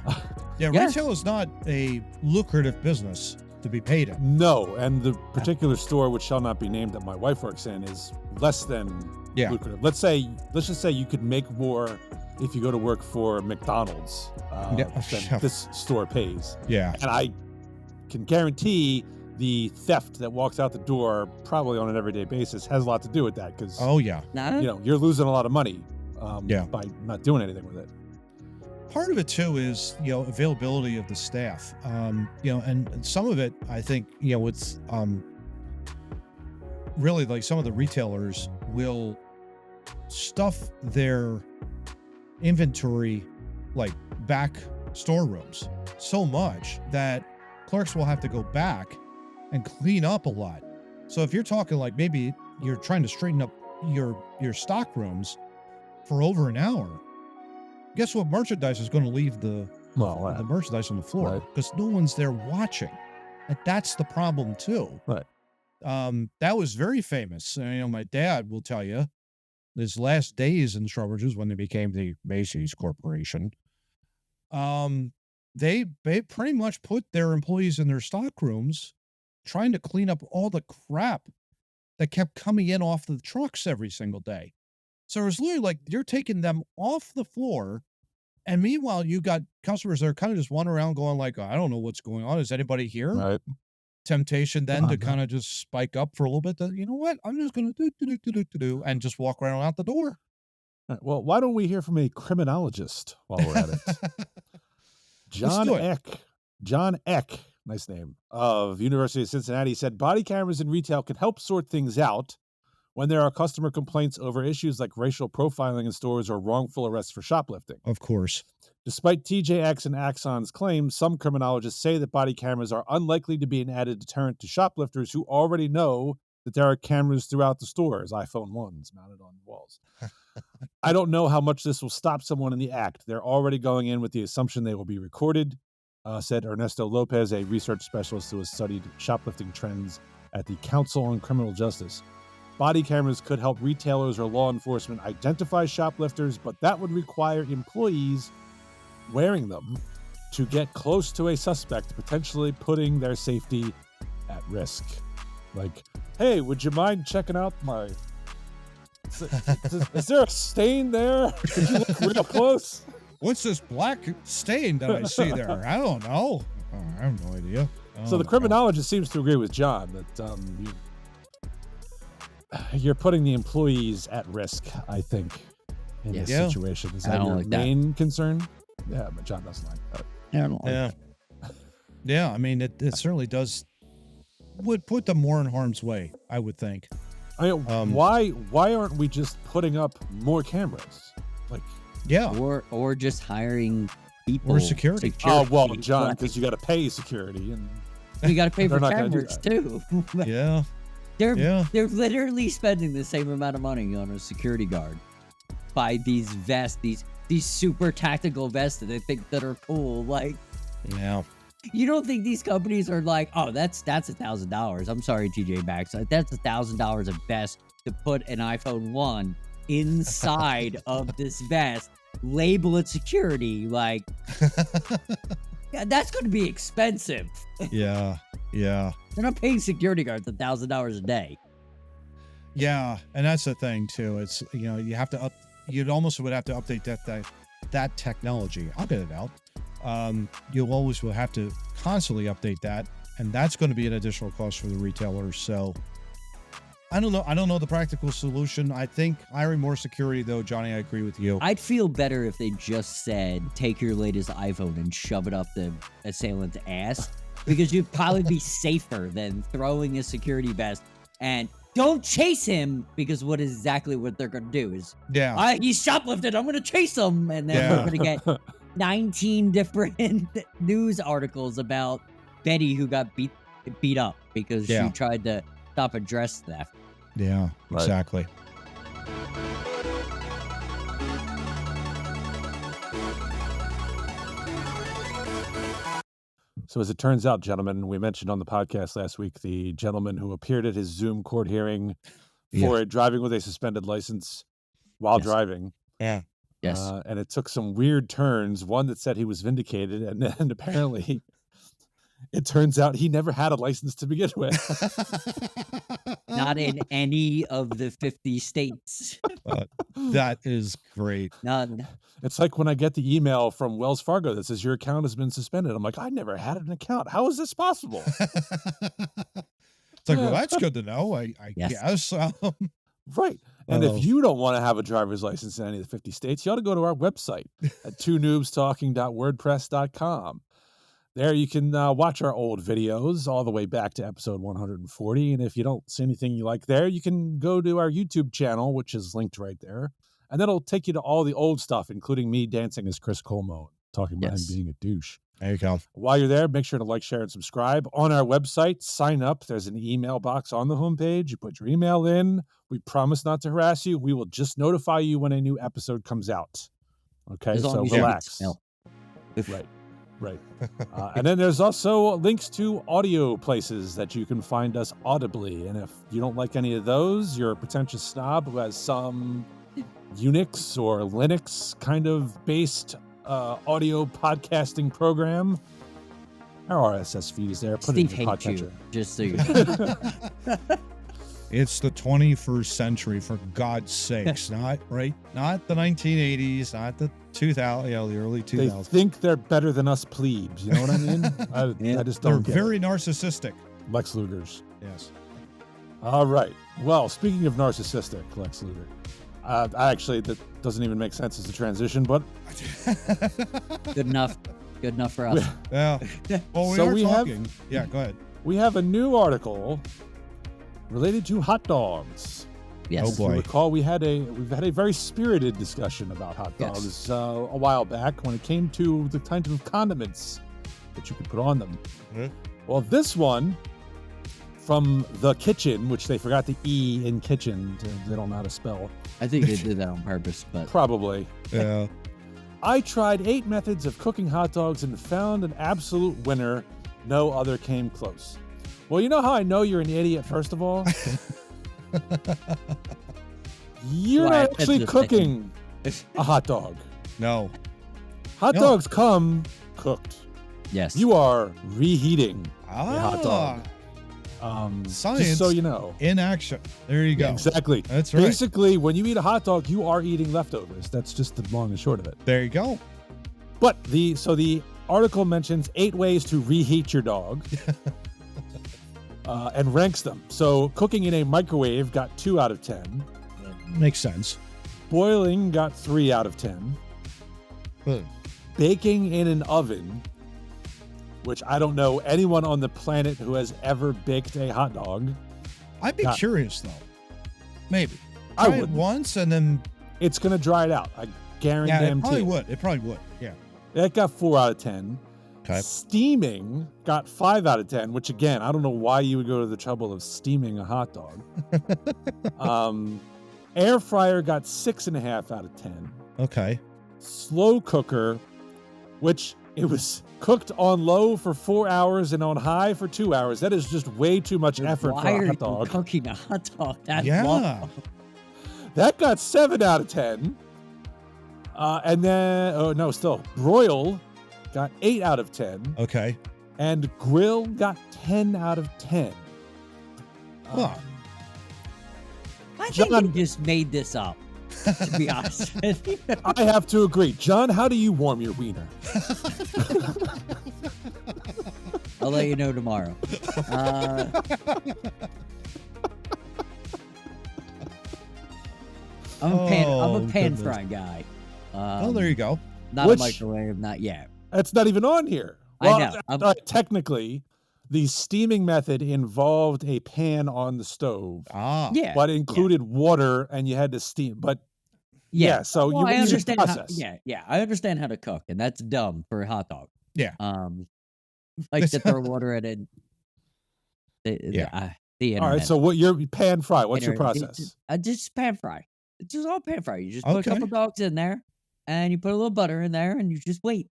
S3: Yeah. Retail is not a lucrative business to be paid in.
S1: No, and the particular store, which shall not be named, that my wife works in, is less than lucrative. Let's just say you could make more if you go to work for McDonald's than this store pays.
S3: Yeah.
S1: And I can guarantee the theft that walks out the door probably on an everyday basis has a lot to do with that, because you're losing a lot of money by not doing anything with it.
S3: Part of it too is availability of the staff, and some of it I think it's really like some of the retailers will stuff their inventory like back storerooms so much that clerks will have to go back and clean up a lot. So if you're talking like maybe you're trying to straighten up your stock rooms for over an hour, guess what merchandise is going to leave the merchandise on the floor, because no one's there watching. And that's the problem too.
S1: Right.
S3: That was very famous. My dad will tell you his last days in Showbridges when they became the Macy's Corporation. They pretty much put their employees in their stock rooms trying to clean up all the crap that kept coming in off the trucks every single day. So it was literally like you're taking them off the floor, and meanwhile you got customers that are kind of just wandering around going like, I don't know what's going on. Is anybody here?
S1: Right.
S3: Temptation then to kind of just spike up for a little bit. You know what? I'm just going to do and just walk right on out the door.
S1: Right, well, why don't we hear from a criminologist while we're at it? John Eck, nice name, of University of Cincinnati, said body cameras in retail can help sort things out when there are customer complaints over issues like racial profiling in stores or wrongful arrests for shoplifting.
S3: Of course. Despite TJX and Axon's claims, some criminologists say that body cameras are unlikely to be an added deterrent to shoplifters who already know that there are cameras throughout the stores, iPhone 1s mounted on walls. I don't know how much this will stop someone in the act. They're already going in with the assumption they will be recorded, said Ernesto Lopez, a research specialist who has studied shoplifting trends at the Council on Criminal Justice. Body cameras could help retailers or law enforcement identify shoplifters, but that would require employees wearing them to get close to a suspect, potentially putting their safety at risk. Like, hey, would you mind checking out my... Is there a stain there? Could you look real close? What's this black stain that I see there? I don't know. I have no idea.
S1: So the criminologist seems to agree with John that you're putting the employees at risk, I think, in this situation. Is that your main concern? Yeah, but John doesn't like that.
S2: I don't like that.
S3: Yeah, I mean, it certainly does, would put them more in harm's way, I would think.
S1: I mean, why aren't we just putting up more cameras? Like,
S2: or just hiring people
S3: or security.
S1: Oh well, John, because you got to pay security and
S2: you got to pay for cameras too.
S3: Yeah,
S2: they're literally spending the same amount of money on a security guard. Buy these vests, these super tactical vests that they think that are cool. Like, you don't think these companies are like, oh, that's $1,000. I'm sorry, TJ Maxx. That's $1,000 a vest to put an iPhone 1 inside of this vest, label it security. Like, that's going to be expensive.
S3: Yeah.
S2: They're not paying security guards $1,000 a day.
S3: Yeah, and that's the thing too. It's you have to you'd almost would have to update that technology. I'll get it out. You always will have to constantly update that, and that's going to be an additional cost for the retailers. So I don't know. I don't know the practical solution. I think hiring more security, though, Johnny, I agree with you.
S2: I'd feel better if they just said, take your latest iPhone and shove it up the assailant's ass, because you'd probably be safer than throwing a security vest and don't chase him, because what they're going to do is, he's shoplifted, I'm going to chase him. And then we're going to get 19 different news articles about Betty who got beat up because she tried to stop a dress theft.
S3: Yeah, exactly.
S1: So as it turns out, gentlemen, we mentioned on the podcast last week the gentleman who appeared at his Zoom court hearing for driving with a suspended license while driving.
S3: Yeah.
S2: Yes.
S1: And it took some weird turns. One that said he was vindicated, and then apparently it turns out he never had a license to begin with.
S2: Not in any of the 50 states.
S3: That is great.
S2: None.
S1: It's like when I get the email from Wells Fargo that says your account has been suspended. I'm like, I never had an account. How is this possible?
S3: It's like, well, that's good to know. I guess.
S1: Right. And if you don't want to have a driver's license in any of the 50 states, you ought to go to our website at twonoobstalking.wordpress.com. There you can watch our old videos all the way back to episode 140. And if you don't see anything you like there, you can go to our YouTube channel, which is linked right there. And that'll take you to all the old stuff, including me dancing as Chris Colmo, talking about him being a douche.
S3: There you go.
S1: While you're there, make sure to like, share, and subscribe. On our website, sign up. There's an email box on the homepage. You put your email in. We promise not to harass you. We will just notify you when a new episode comes out. Okay, so relax. Right. And then there's also links to audio places that you can find us audibly. And if you don't like any of those, you're a pretentious snob who has some Unix or Linux kind of based audio podcasting program, our RSS feed is there. Put
S2: Steve
S1: it in your
S2: hates you,
S1: podcatcher.
S2: just so you know.
S3: It's the 21st century, for God's sakes. Not the 1980s, not the 2000, the early 2000s.
S1: They think they're better than us plebes. You know what I mean? I just don't get
S3: very narcissistic.
S1: Lex Luger's.
S3: Yes.
S1: All right. Well, speaking of narcissistic, Lex Luger. Actually, that doesn't even make sense as a transition, but
S2: Good enough for us.
S3: Yeah. Well,
S1: So
S3: are
S1: we
S3: talking. Yeah, go ahead.
S1: we have a new article related to hot dogs.
S2: Yes.
S3: Oh,
S1: If you
S3: boy.
S1: recall, we've had a very spirited discussion about hot dogs a while back when it came to the kind of condiments that you could put on them.
S3: Mhm.
S1: Well, this one from The Kitchen, which they forgot the E in kitchen. They don't know how to spell.
S2: I think they did that on purpose, but
S1: Probably.
S3: Yeah.
S1: I tried 8 methods of cooking hot dogs and found an absolute winner. No other came close. Well, you know how I know you're an idiot, first of all? You're
S2: Why,
S1: not
S2: that's
S1: actually
S2: just
S1: cooking a hot dog.
S3: No.
S1: Hot
S3: No.
S1: dogs come cooked.
S2: yes.
S1: You are reheating a hot dog.
S3: Science
S1: Just so you know.
S3: in action. There you go.
S1: Exactly.
S3: That's right.
S1: Basically, when you eat a hot dog, you are eating leftovers. That's just the long and short of it.
S3: There you go.
S1: But the article mentions 8 ways to reheat your dog and ranks them. So cooking in a microwave got 2 out of 10.
S3: Makes sense.
S1: Boiling got 3 out of 10.
S3: Good.
S1: Baking in an oven, which I don't know anyone on the planet who has ever baked a hot dog.
S3: I'd be
S1: Got-
S3: curious though. Maybe.
S1: I
S3: Try it
S1: wouldn't.
S3: once and then
S1: It's going to dry it out. I guarantee.
S3: yeah, it probably would. It probably would. Yeah.
S1: That got 4 out of 10.
S3: Okay.
S1: Steaming got 5 out of 10, which again, I don't know why you would go to the trouble of steaming a hot dog. Air fryer got 6.5 out of 10.
S3: Okay.
S1: Slow cooker, which it was cooked on low for 4 hours and on high for 2 hours. That is just way too much effort
S2: Why
S1: for
S2: are
S1: a
S2: you
S1: hot dog.
S2: cooking a hot dog that
S3: Yeah.
S2: long?
S1: That got 7 out of 10. And then, still, broil got 8 out of 10.
S3: Okay.
S1: And grill got 10 out of 10.
S3: Huh.
S2: I think
S1: John-
S2: you just made this up, to be honest with you.
S1: I have to agree. John, how do you warm your wiener?
S2: I'll let you know tomorrow. I'm a pan
S3: goodness.
S2: fry guy.
S3: Oh, there you go.
S2: Not a microwave, not yet.
S1: That's not even on here.
S2: I know.
S1: Technically, the steaming method involved a pan on the stove.
S3: Ah.
S2: Yeah.
S1: But included water, and you had to steam. But so
S2: well, I understand.
S1: process.
S2: I understand how to cook, and that's dumb for a hot dog.
S3: Yeah.
S2: Like to throw water in it. The internet.
S1: All right. So what? Your pan fry. What's your process?
S2: Just pan fry. It's just all pan fry. You just put a couple dogs in there, and you put a little butter in there, and you just wait.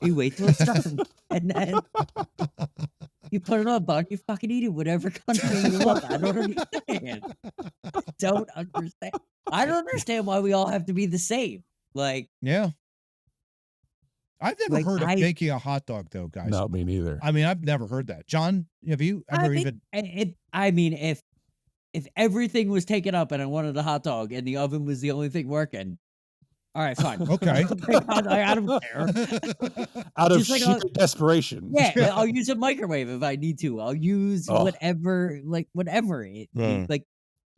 S2: You wait till it's done, and then you put it on a bun. You fucking eat it, whatever country you want. I don't understand. I don't understand why we all have to be the same. Like,
S3: yeah. I've never heard of baking a hot dog, though, guys.
S1: No, me neither.
S3: I mean, I've never heard that. John, have you ever
S2: if everything was taken up and I wanted a hot dog and the oven was the only thing working, all right, fine.
S3: Okay.
S2: I don't care.
S1: Out of sheer desperation.
S2: Yeah, I'll use a microwave if I need to. I'll use whatever. Like,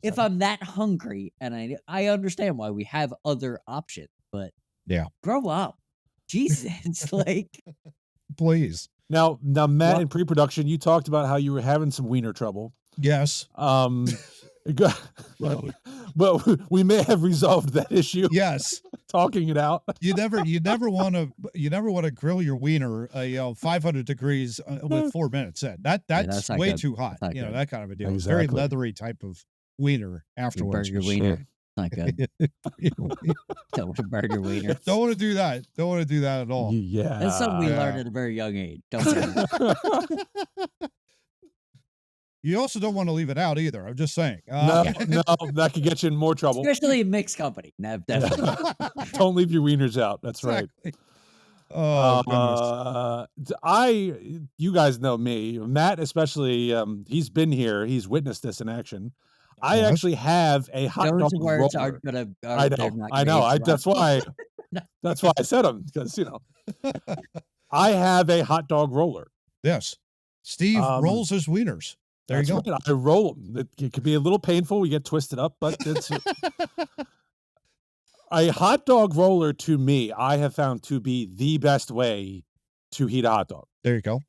S2: if I'm that hungry, and I understand why we have other options, but grow up. Jesus, like,
S3: please.
S1: Now, Matt, in pre-production, you talked about how you were having some wiener trouble.
S3: Yes.
S1: Well, we may have resolved that issue.
S3: Yes.
S1: Talking it out.
S3: You never want to grill your wiener, 500 degrees with 4 minutes in. That's way too hot. That kind of a deal. Exactly. Very leathery type of wiener afterwards.
S2: Burger wiener. Not good. Don't want to burn your wiener.
S3: Don't want to do that. Don't want to do that at all.
S1: Yeah.
S2: That's something we learned at a very young age. Don't do that.
S3: You also don't want to leave it out either. I'm just saying.
S1: No, that could get you in more trouble.
S2: Especially in mixed company. No, definitely.
S1: Don't leave your wieners out. That's exactly.
S3: Right.
S1: You guys know me. Matt, especially, he's been here. He's witnessed this in action. I actually have a hot dog roller. I know. That's why I said them, because I have a hot dog roller.
S3: Yes, Steve rolls his wieners. There you go.
S1: Right. I roll them. It could be a little painful. We get twisted up, but it's a hot dog roller. To me, I have found to be the best way to heat a hot dog.
S3: There you go.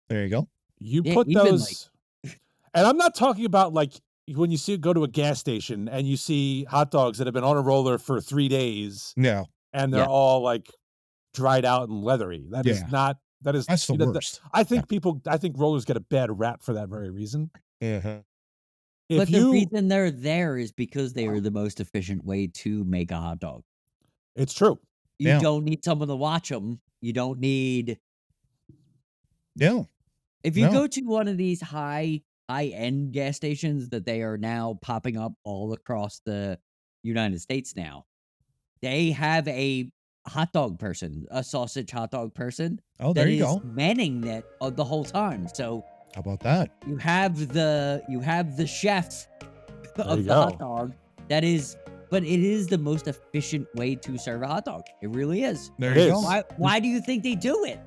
S3: There you go.
S1: You put those. And I'm not talking about like when you go to a gas station and you see hot dogs that have been on a roller for 3 days.
S3: Yeah.
S1: And they're all like dried out and leathery. That's the worst. I think rollers get a bad rap for that very reason.
S2: But the reason they're there is because they are the most efficient way to make a hot dog.
S1: It's true.
S2: You don't need someone to watch them. You don't need.
S3: Yeah.
S2: If you go to one of these high-end gas stations that they are now popping up all across the United States now, they have a hot dog person, a sausage hot dog person.
S3: Oh, there you go.
S2: Manning that the whole time. So
S3: how about that?
S2: You have the chef of the hot dog. But it is the most efficient way to serve a hot dog. It really is.
S3: There you go.
S2: Why do you think they do it?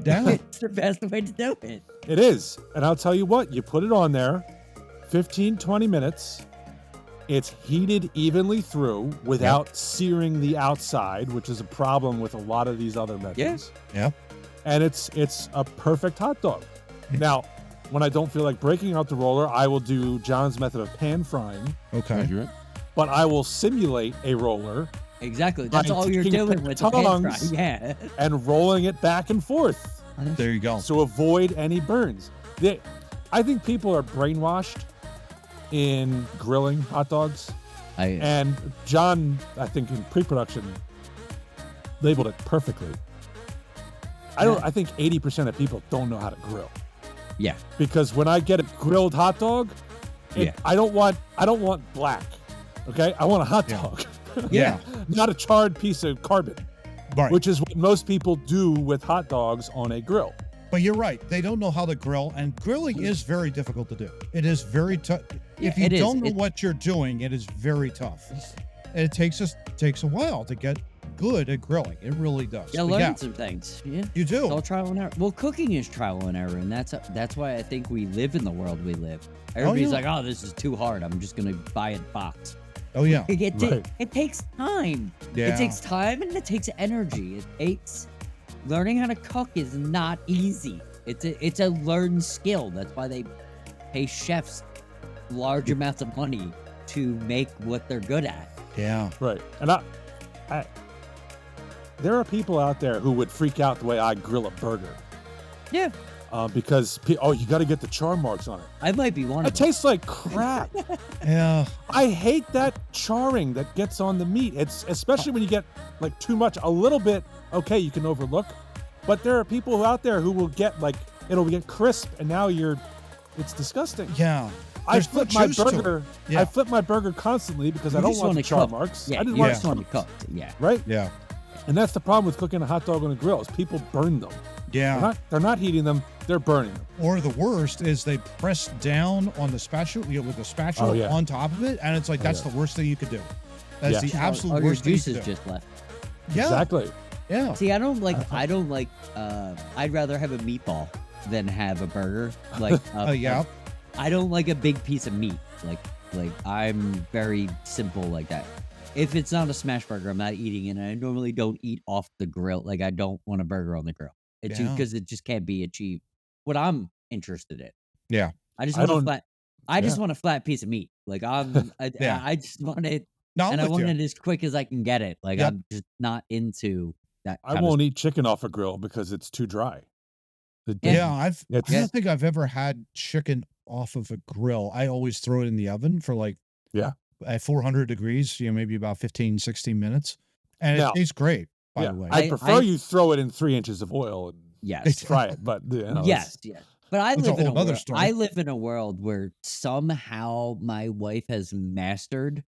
S3: Yeah.
S2: It's the best way to do it.
S1: It is. And I'll tell you what, you put it on there, 15, 20 minutes. It's heated evenly through without searing the outside, which is a problem with a lot of these other methods.
S3: Yeah.
S1: And it's a perfect hot dog. Now, when I don't feel like breaking out the roller, I will do John's method of pan frying.
S3: Okay.
S1: But I will simulate a roller.
S2: Exactly. That's all you're doing with the pan fry. Yeah.
S1: And rolling it back and forth.
S3: There you go.
S1: So avoid any burns. I think people are brainwashed in grilling hot dogs. And John, I think in pre-production, labeled it perfectly. I think 80% of people don't know how to grill.
S2: Yeah.
S1: Because when I get a grilled hot dog, I don't want black. Okay? I want a hot dog.
S3: Yeah.
S1: Not a charred piece of carbon.
S3: Right.
S1: Which is what most people do with hot dogs on a grill.
S3: But you're right. They don't know how to grill, and grilling is very difficult to do. It is very tough. If you don't know what you're doing, it is very tough. And it takes a while to get good at grilling. It really does.
S2: Yeah,
S3: But
S2: learn some things. Yeah.
S3: you do.
S2: It's all trial and error. Well, cooking is trial and error, and that's why I think we live in the world we live. Everybody's
S3: yeah.
S2: like, "Oh, this is too hard. I'm just gonna buy it box."
S3: Oh yeah.
S2: It takes time.
S3: Yeah.
S2: It takes time and it takes energy. It takes learning how to cook is not easy. It's a learned skill. That's why they pay chefs large amounts of money to make what they're good at.
S3: Yeah.
S1: Right. And I there are people out there who would freak out the way I grill a burger.
S2: Yeah.
S1: Because you got to get the char marks on it.
S2: I might be one
S1: It
S2: of them.
S1: tastes like crap.
S3: Yeah.
S1: I hate that charring that gets on the meat. It's especially when you get like too much. A little bit, okay, you can overlook, but there are people out there who will get like it'll get crisp, and now it's disgusting.
S3: Yeah.
S1: I
S3: There's
S1: flip
S3: no
S1: my
S3: juice to it.
S1: burger.
S3: Yeah.
S1: I flip my burger constantly because I don't want the char marks.
S2: Yeah,
S1: I didn't
S2: you
S1: want
S2: just want to cook. Yeah.
S1: right?
S3: Yeah.
S1: And that's the problem with cooking a hot dog on a grill is people burn them.
S3: Yeah.
S1: They're not heating them, they're burning them.
S3: Or the worst is they press down on the spatula, with the spatula
S1: Oh, yeah.
S3: on top of it, and it's like that's
S1: yeah.
S3: the worst thing you could do. That's
S1: Yeah.
S3: the absolute
S2: All your
S3: worst thing you
S2: juices
S3: could do.
S2: just left.
S3: Yeah.
S1: Exactly.
S3: Yeah.
S2: See, I don't like. I'd rather have a meatball than have a burger. Like,
S3: Yeah.
S2: I don't like a big piece of meat. Like I'm very simple like that. If it's not a smash burger, I'm not eating it. And I normally don't eat off the grill. Like I don't want a burger on the grill. It's
S3: Yeah.
S2: because it just can't be achieved. What I'm interested in.
S3: Yeah.
S2: I just
S1: I
S2: want a
S1: don't-
S2: flat. I just want a flat piece of meat. Like
S3: Yeah.
S2: I just want it,
S3: No, I'm
S2: and I
S3: with
S2: want
S3: you.
S2: it as quick as I can get it. Like
S3: Yep.
S2: I'm just not into that.
S1: I
S2: kind of
S1: won't eat chicken off a grill because it's too dry.
S3: Yeah, I
S1: It's-
S3: don't think I've ever had chicken off of a grill. I always throw it in the oven for like at 400 degrees, maybe about 15, 16 minutes. And
S1: Now-
S3: it tastes great, by
S1: yeah,
S3: the way.
S1: I prefer you throw it in 3 inches of oil and
S2: Yes.
S1: fry it. But
S2: Yes, yes. But I
S3: That's a
S2: live in
S3: whole nother story.
S2: I live in a world where somehow my wife has mastered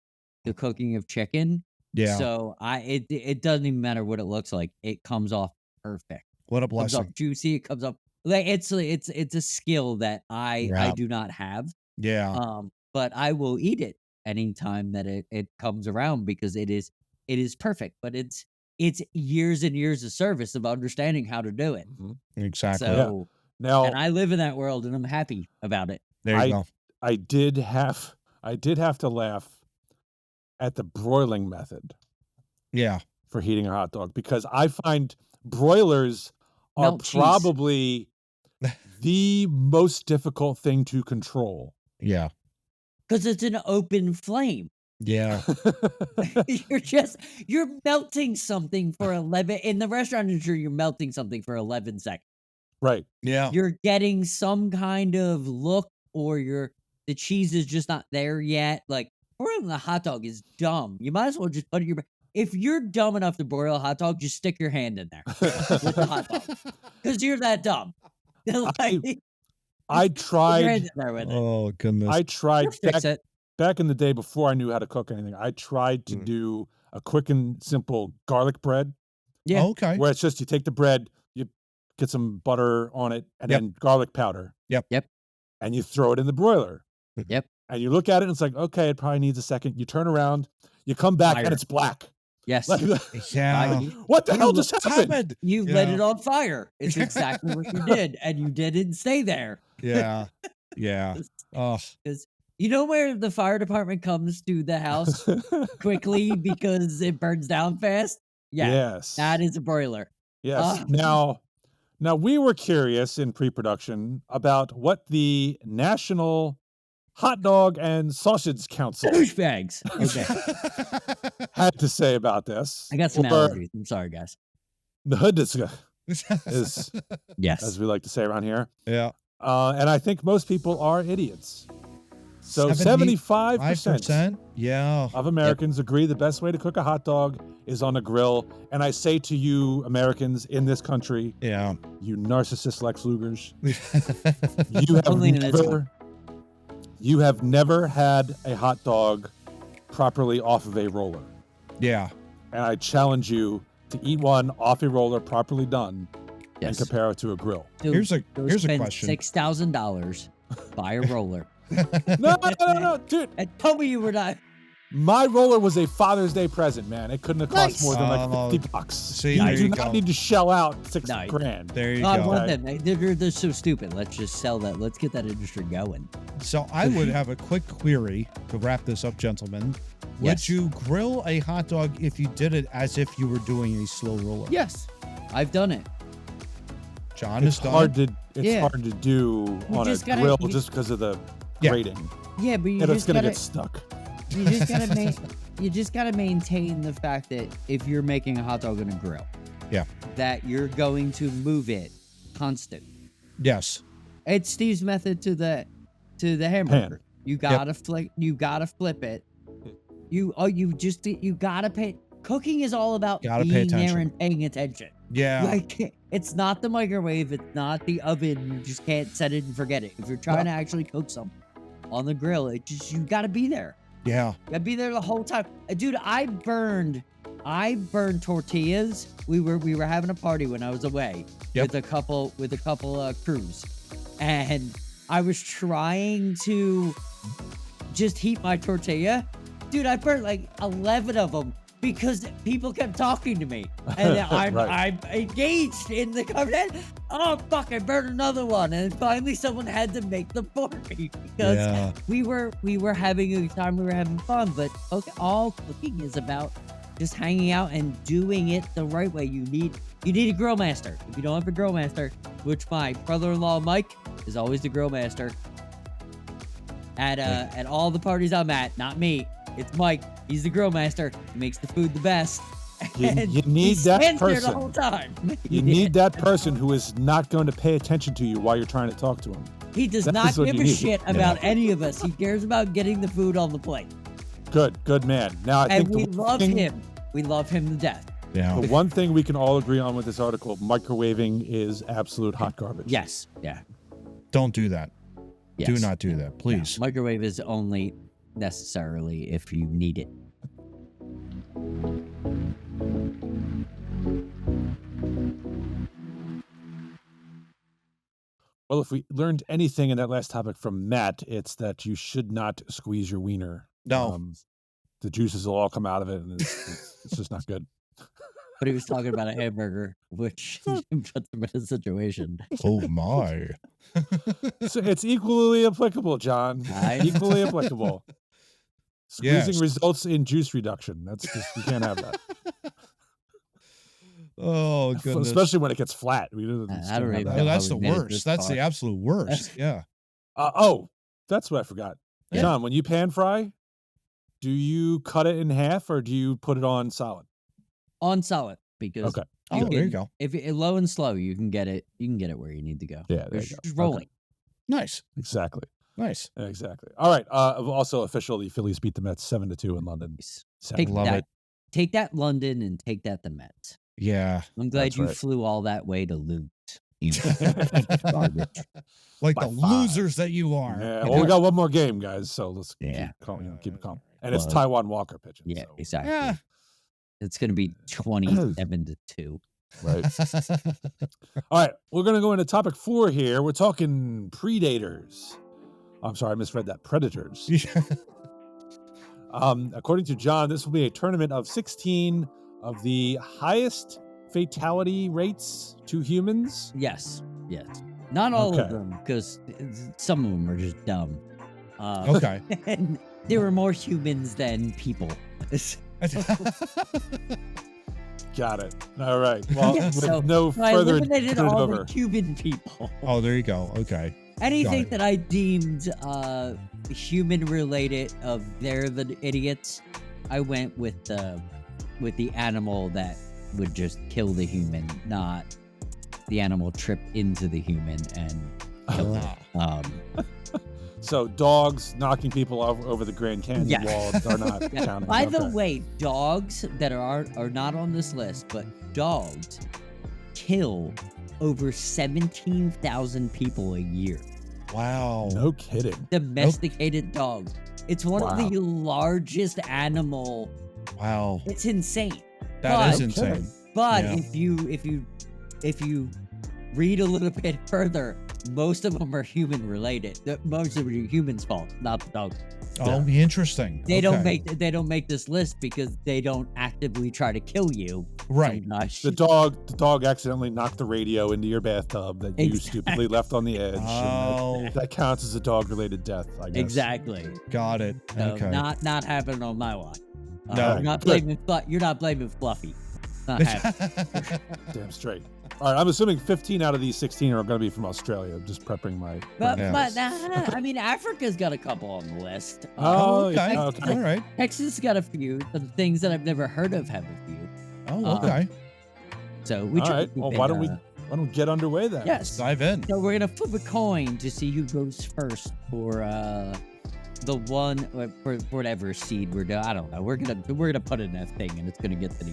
S2: the cooking of chicken.
S3: Yeah.
S2: So it doesn't even matter what it looks like. It comes off perfect.
S3: What a
S2: It comes off
S3: blessing.
S2: juicy. It comes off like it's a skill that I
S3: Yeah.
S2: do not have.
S3: Yeah.
S2: But I will eat it anytime that it comes around because it is perfect. But it's years and years of service of understanding how to do it.
S1: Mhm.
S3: Exactly.
S2: So
S1: Now
S2: and I live in that world and I'm happy about it.
S3: There you go.
S1: I did have to laugh at the broiling method
S3: Yeah.
S1: for heating a hot dog because I find broilers are
S2: Melt cheese.
S1: probably the most difficult thing to control.
S3: Yeah.
S2: Because it's an open flame.
S3: Yeah.
S2: You're melting something for 11 in the restaurant industry. You're melting something for 11 seconds.
S1: Right.
S3: Yeah.
S2: You're getting some kind of look, or the cheese is just not there yet. Like broiling a hot dog is dumb. You might as well just put it in your. If you're dumb enough to broil a hot dog, just stick your hand in there with the hot dog because you're that dumb. Like,
S1: I
S2: put your hand
S1: tried.
S2: in there with it.
S3: Oh, goodness.
S1: I tried
S2: You'll fix it.
S1: back in the day before I knew how to cook anything. I tried to do a quick and simple garlic bread,
S2: Yeah.
S3: Okay.
S1: where it's just you take the bread, you get some butter on it, and
S3: Yep.
S1: then garlic powder.
S3: Yep.
S2: Yep.
S1: And you throw it in the broiler.
S2: Yep.
S1: And you look at it, and it's like, okay, it probably needs a second. You turn around, you come back,
S2: Fire.
S1: and it's black.
S2: Yes.
S1: Like,
S3: Yeah.
S1: what the hell
S2: You
S1: just
S3: What's
S1: happened?
S3: happened?
S2: You lit
S3: Yeah.
S2: it on fire. It's exactly what you did, and you didn't stay there.
S3: Yeah. Yeah. Oh,
S2: Because you know where the fire department comes to the house quickly because it burns down fast? Yeah,
S1: Yes.
S2: that is a broiler.
S1: Yes. Now we were curious in pre-production about what the National Hot Dog and Sausage Council
S2: Douchebags. Okay,
S1: had to say about this.
S2: I got some
S1: Or
S2: allergies. I'm sorry, guys.
S1: The hood discussion, is,
S2: Yes.
S1: as we like to say around here.
S3: yeah.
S1: And I think most people are idiots. So
S3: 75%.
S1: 75%
S3: Yeah.
S1: of Americans agree the best way to cook a hot dog is on a grill. And I say to you, Americans in this country,
S3: Yeah.
S1: you narcissist Lex Lugers,
S2: Only in this one.
S1: you have never had a hot dog properly off of a roller.
S3: Yeah.
S1: And I challenge you to eat one off a roller properly done and
S2: Yes.
S1: compare it to a grill.
S2: Dude,
S3: Here's a
S2: spend
S3: question.
S2: $6,000, buy a roller,
S1: No, dude.
S2: and tell me you were not.
S1: My roller was a Father's Day present, man. It couldn't have cost
S3: Nice.
S1: more than like $50.
S3: See,
S1: you
S3: there
S1: do
S3: you
S1: not
S3: go.
S1: need to shell out $6
S2: Nice.
S1: grand.
S3: There you
S2: I
S3: go.
S2: want them. They're so stupid. Let's just sell that. Let's get that industry going.
S3: So I would have a quick query to wrap this up, gentlemen.
S2: Yes.
S3: Would you grill a hot dog if you did it as if you were doing a slow roller?
S2: Yes, I've done it.
S3: John
S1: It's
S3: has done
S1: hard
S3: it.
S1: to it's
S2: Yeah.
S1: hard to do
S2: You
S1: on a
S2: just gotta-
S1: grill
S2: you-
S1: just because of the
S3: Yeah.
S1: grating.
S2: Yeah, but you
S1: It's
S2: just
S1: gonna
S2: gotta
S1: get stuck.
S2: you just gotta you just gotta maintain the fact that if you're making a hot dog on a grill,
S3: Yeah.
S2: that you're going to move it constant.
S3: Yes.
S2: It's Steve's method to the hamburger.
S1: Pan.
S2: You gotta flip it. You gotta pay. Cooking is all about
S3: Gotta pay
S2: being there
S3: attention.
S2: and paying attention.
S3: Yeah.
S2: Like, it's not the microwave, it's not the oven. You just can't set it and forget it. If you're trying to actually cook something on the grill, you gotta be there.
S3: Yeah.
S2: You gotta be there the whole time. Dude, I burned tortillas. We were having a party when I was away
S3: Yep.
S2: with a couple crews, and I was trying to just heat my tortilla. Dude, I burnt like 11 of them because people kept talking to me, and I'm
S1: Right.
S2: I'm engaged in the conversation. Oh fuck! I burned another one, and finally someone had to make them for me because
S3: Yeah.
S2: we were having a good time, we were having fun. But okay, all cooking is about just hanging out and doing it the right way. You need a grill master. If you don't have a grill master, which my brother-in-law Mike is always the grill master at all the parties I'm at. Not me. It's Mike. He's the grill master. He makes the food the best.
S1: You
S2: And
S1: need
S2: he
S1: that
S2: stands there
S1: person.
S2: the whole time.
S1: You need that person who is not going to pay attention to you while you're trying to talk to him.
S2: He does
S1: That
S2: not
S1: is what
S2: give
S1: you
S2: a
S1: need.
S2: shit about any of us. He cares about getting the food on the plate.
S1: Good man. Now I
S2: And
S1: think
S2: we
S1: the
S2: love
S1: thing-
S2: him. We love him to death.
S3: Yeah.
S1: The one thing we can all agree on with this article: microwaving is absolute hot garbage.
S2: Yes. Yeah.
S3: Don't do that.
S2: Yes.
S3: Do not do that, please.
S2: Microwave is only necessarily if you need it.
S1: Well, if we learned anything in that last topic from Matt, it's that you should not squeeze your wiener.
S3: No.
S1: The juices will all come out of it, and it's just not good.
S2: But he was talking about a hamburger, which puts him in a situation.
S3: Oh my.
S1: So it's equally applicable, John.
S2: Nice.
S1: Equally applicable. Squeezing
S3: Yes.
S1: results in juice reduction. That's just, you can't have that.
S3: Oh goodness.
S1: Especially when it gets flat. We
S2: I don't
S1: can't have
S2: even
S1: that.
S3: Oh,
S2: know.
S3: that's
S2: how
S3: the
S2: we made it
S3: worst.
S2: this
S3: That's the
S2: far.
S3: absolute worst. Yeah.
S1: That's what I forgot.
S3: Yeah.
S1: John, when you pan fry, do you cut it in half or do you put it on solid?
S2: On solid, because
S1: Okay.
S3: Oh, there you go.
S2: if it low and slow, you can get it where you need to go.
S1: Yeah, there you
S2: Just
S1: go.
S2: rolling.
S3: Nice.
S1: Exactly.
S3: Nice.
S1: Exactly. All right. Also official, the Phillies beat the Mets 7-2 in London.
S2: Take
S3: Love
S2: that.
S3: it.
S2: Take that London and take that the Mets.
S3: Yeah.
S2: I'm glad
S1: That's
S2: you
S1: right.
S2: flew all that way to lose. You garbage.
S3: Like
S1: By
S3: the
S1: 5.
S3: losers that you are.
S1: Yeah, well, we got one more game, guys, so let's
S2: Yeah.
S1: keep calm. Keep it calm. And it's
S2: Well,
S1: Taiwan Walker pitching.
S2: Yeah,
S1: so,
S2: exactly.
S3: Yeah.
S2: It's going to be 27-2.
S1: right. All right, we're going to go into topic 4 here. We're talking predators. I'm sorry, I misread that. Predators. According to John, this will be a tournament of 16 of the highest fatality rates to humans.
S2: Yes. Not all of
S1: Okay.
S2: them, because some of them are just dumb.
S3: Okay.
S2: And there were more humans than people.
S1: Got it. All right. Well,
S2: Yeah,
S1: with
S2: so
S1: no
S2: I
S1: further
S2: eliminated
S1: turn it
S2: all
S1: over.
S2: the Cuban people.
S3: Oh, there you go. Okay.
S2: Anything
S3: it.
S2: that I deemed human related of they're the idiots, I went with the animal that would just kill the human, not the animal trip into the human and kill them.
S1: So dogs knocking people over the Grand Canyon
S2: Yeah.
S1: wall are not
S2: Yeah.
S1: counting.
S2: By the
S1: Okay.
S2: way, dogs that are not on this list, but dogs kill over 17,000 people a year.
S3: Wow.
S1: No kidding.
S2: Domesticated dogs. It's one of
S1: Wow.
S2: the largest animal.
S3: Wow.
S2: It's insane.
S3: That is
S2: But-
S3: insane.
S2: But
S3: Yeah.
S2: if you read a little bit further, most of them are human related. Most of them are humans' fault, not the dog.
S3: Oh, interesting.
S2: They don't make this list because they don't actively try to kill you.
S3: Right.
S2: So
S1: The dog accidentally knocked the radio into your bathtub that you stupidly left on the edge.
S3: Oh.
S1: And that counts as a dog-related death, I guess.
S2: Exactly.
S3: Got it.
S2: So
S3: Okay.
S2: not happening on my watch.
S3: No.
S2: You're not blaming Fluffy. Not happening.
S1: Damn straight. All right, I'm assuming 15 out of these 16 are going to be from Australia. Just prepping my.
S2: But
S3: Yeah.
S2: I mean, Africa's got a couple on the list.
S3: Okay.
S1: okay.
S3: All right.
S2: Texas got a few. Some things that I've never heard of have a few.
S3: Oh, okay.
S2: So we
S1: All right. Well, why don't we get underway then?
S2: Yes.
S3: Dive in.
S2: So we're gonna flip a coin to see who goes first for the one for whatever seed we're doing. I don't know. We're gonna put it in that thing and it's gonna get the.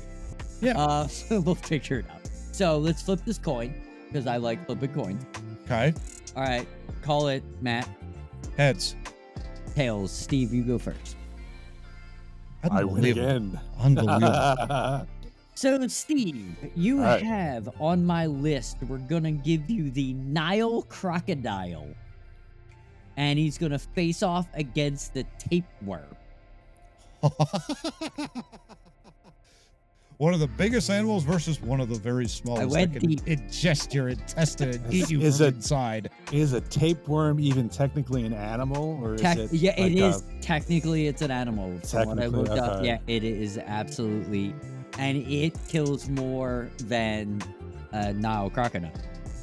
S3: Yeah.
S2: So we'll figure it out. So let's flip this coin because I like flipping coins.
S3: Okay.
S2: All right. Call it, Matt.
S3: Heads.
S2: Tails. Steve, you go first.
S1: I win again.
S3: Unbelievable.
S2: So, Steve, you
S1: All right.
S2: have on my list, we're going to give you the Nile crocodile. And he's going to face off against the tapeworm.
S3: One of the biggest animals versus one of the very smallest.
S2: I went
S3: that can
S2: deep.
S3: ingest your intestine and eat you
S1: Is
S3: from
S1: it-
S3: inside.
S1: Is a tapeworm even technically an animal, or is it?
S2: Yeah, it
S1: like
S2: is. Technically, it's an animal. From what I
S1: Technically,
S2: looked up,
S1: okay.
S2: yeah, it is absolutely. And it kills more than a Nile crocodile.